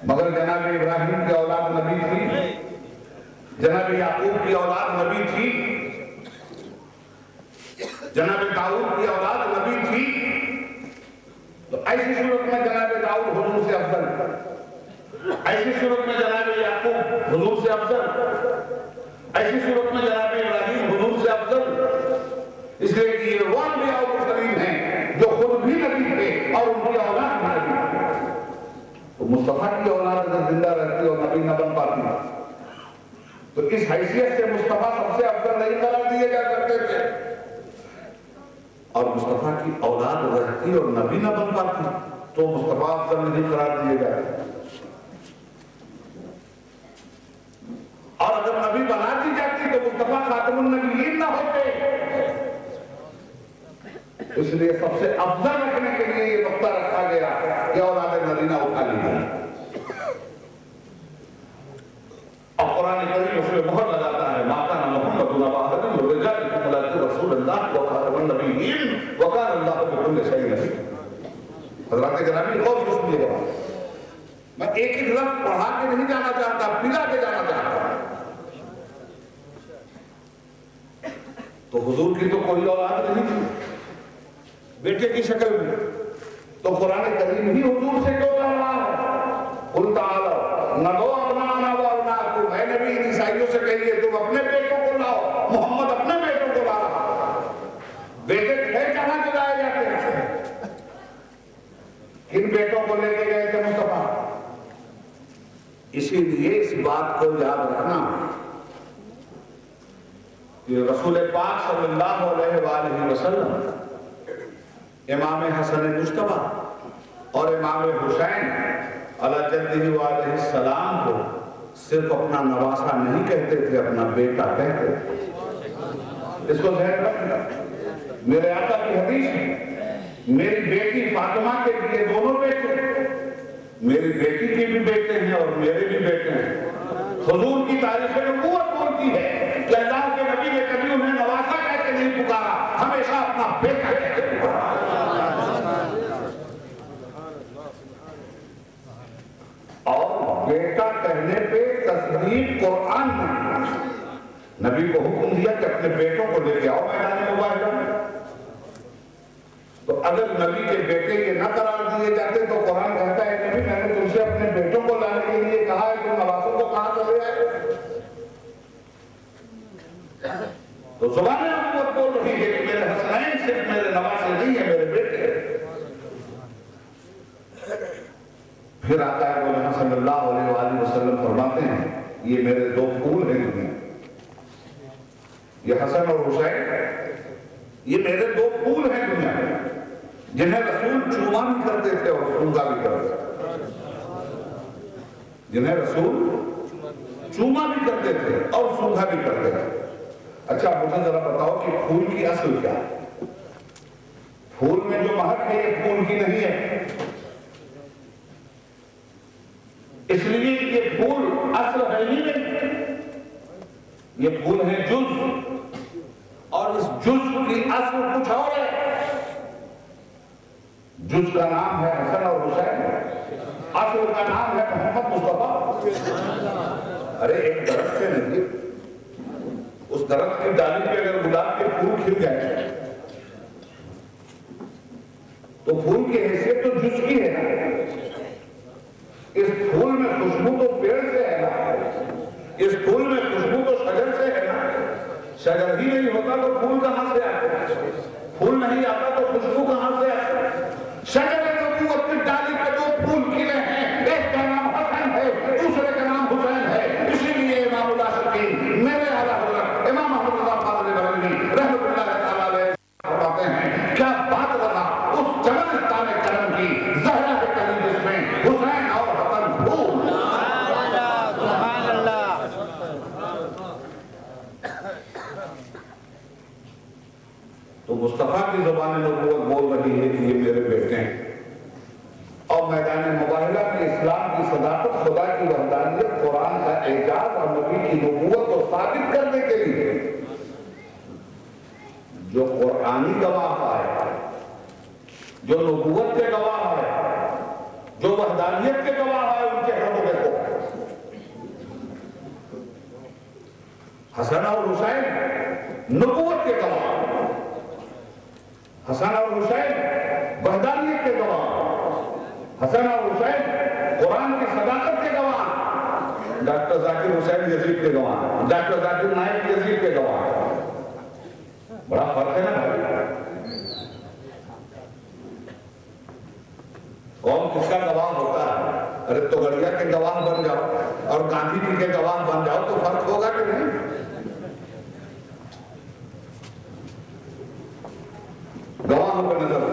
مگر جناب ابراہیم کی اولاد نبی تھی جناب یعقوب کی اولاد نبی تھی جناب داؤد کی اولاد نبی تھی تو ایسی صورت میں جناب داؤد حضور سے افضل ایسی صورت میں جناب یعقوب حضور سے افضل ایسی صورت میں جناب ابراہیم حضور سے افضل اس لیے کہ یہ وہ انبیاء و مرسلین ہیں جو خود بھی نبی تھے اور ان کی اولاد بھی نبی تو مصطفیٰ کی اولاد اگر زندہ رہتی اور نبی نہ بن پاتی تو اس حیثیت سے مصطفیٰ سب سے افضل نہیں قرار دیے جا سکتے تھے اور مصطفیٰ کی اولاد رہتی اور نبی نہ بن پاتی تو مصطفیٰ افضل نہیں قرار دیے جاتے اور اگر نبی بنا دی جاتی تو مصطفیٰ خاتم النبیین نہ ہوتے اس لیے سب سے افضل رکھنے کے لیے یہ نقطہ رکھا گیا کہ اولاد نرینہ اٹھا لی گئی اور قرآن کریم اس میں مہر لگاتا ہے ما کان محمد ابا احد من رجالکم ولکن رسول اللہ وخاتم النبیین وکان اللہ بکل شیء علیم حضرات گرامی غور سے سنیے گا میں ایک ایک لفظ پڑھا کے نہیں جانا چاہتا پلا کے جانا چاہتا تو حضور کی تو کوئی اولاد نہیں تھی بیٹے کی شکل میں تو قرآن کریم ہی حضور سے کیوں کہہ رہا ہے قل تعالیٰ ندعو ابناءنا و ابناءکم اے نبی ان عیسائیوں سے کہیے تم اپنے بیٹوں کو لاؤ محمد اپنے بیٹوں کو لا رہا بیٹے تھے کہاں کے لائے جاتے ہیں کن بیٹوں کو لے کے گئے تھے مصطفیٰ اسی لیے اس بات کو یاد رکھنا کہ رسول پاک صلی اللہ علیہ وآلہ وسلم امام حسن مجتبی اور امام حسین علی جدہ وعلیہ السلام کو صرف اپنا نواسا نہیں کہتے تھے اپنا بیٹا کہتے تھے اس کو ذہن رکھنا میرے آقا کی حدیث میری بیٹی فاطمہ کے لیے دونوں بیٹے میری بیٹی کے بھی بیٹے ہیں اور میرے بھی بیٹے ہیں حضور کی تاریخ نبوت بولتی ہے کہ اللہ کے نبی نے کبھی انہیں نواسا کہہ کے نہیں پکارا ہمیشہ اپنا بیٹا کہہ کے پکارا اور بیٹا کہنے پہ تصدیق قرآن میں نبی کو حکم دیا کہ اپنے بیٹوں کو لے کے آؤ میدان مبارزہ میں تو اگر نبی کے بیٹے یہ نہ قرار دیے جاتے تو قرآن کہتا ہے نبی میں نے تم سے اپنے بیٹوں کو لانے کے لیے کہا ہے تم نواسوں کو کہاں چلے آئے تو زبان نبوت بول رہی ہے کہ میرے حسنین صرف میرے نواسے نہیں ہیں میرے بیٹے پھر آقا صلی اللہ علیہ وآلہ وسلم فرماتے ہیں یہ میرے دو پھول ہیں دنیا یہ حسن اور حسین یہ میرے دو پھول ہیں دنیا میں جنہیں رسول چوما بھی کرتے تھے اور سونگا بھی کرتے تھے جنہیں رسول چوما بھی کرتے تھے اور سونگا بھی کرتے تھے اچھا مجھے ذرا بتاؤ کہ پھول کی اصل کیا ہے پھول میں جو مہک ہے یہ پھول کی نہیں ہے اس لیے یہ پھول اصل ہے ہی نہیں یہ پھول ہے جز اور اس جز کی اصل کچھ اور ہے جز کا نام ہے حسن اور حسین اصل کا نام ہے محمد مصطفیٰ ارے ایک درخت سے نہیں اس درخت کی ڈالی پہ اگر گلاب کے پھول کھل جائے تو پھول کی حیثیت تو جز کی ہے نا، اس پھول میں خوشبو تو پیڑ سے ہے نا، اس پھول میں خوشبو تو شجر سے ہے نا، شجر ہی نہیں ہوتا تو پھول کہاں سے آتا، پھول نہیں آتا تو خوشبو کہاں سے آتا، شجر نبوت کی ڈالی پہ جو پھول کھلے ہیں، ایک کا نام حسن ہے، دوسرے کا نام حسین ہے، اسی لیے امام العاشقین میرے اعلیٰ حضرت امام محمد رضا فاضل بریلوی رحمۃ اللہ تعالیٰ علیہ فرماتے ہیں، کیا بات رہا اس چمنستان کرم کی، زہرا ہے کلی جس میں حسین اور حسن پھول۔ سبحان اللہ۔ تو مصطفیٰ کی زبان نبوت بول رہی ہے کہ یہ میرے بیٹے ہیں، اور میدان مباہلہ میں اسلام کی صداقت، خدا کی وحدانیت، قرآن کا اعجاز اور نبی کی نبوت کو ثابت کرنے کے لیے جو قرآنی گواہ ہے، جو نبوت کے گواہ ہے، جو وحدانیت کے گواہ ہے، ان کے حرم دیکھو، حسن اور حسین نبوت کے گواہ، حسن اور حسین وحدانیت کے گواہ، حسن اور حسین قرآن کی صداقت کے گواہ، ڈاکٹر ذاکر حسین یزید کے گواہ، ڈاکٹر ذاکر نائک یزید کے گواہ۔ بڑا فرق ہے نا بھائی، قوم کس کا گواہ ہوتا ہے؟ ارے تو گڑیا کے گواہ بن جاؤ اور گاندھی جی کے گواہ بن جاؤ تو فرق ہوگا کہ نہیں؟ گواہوں پر نظر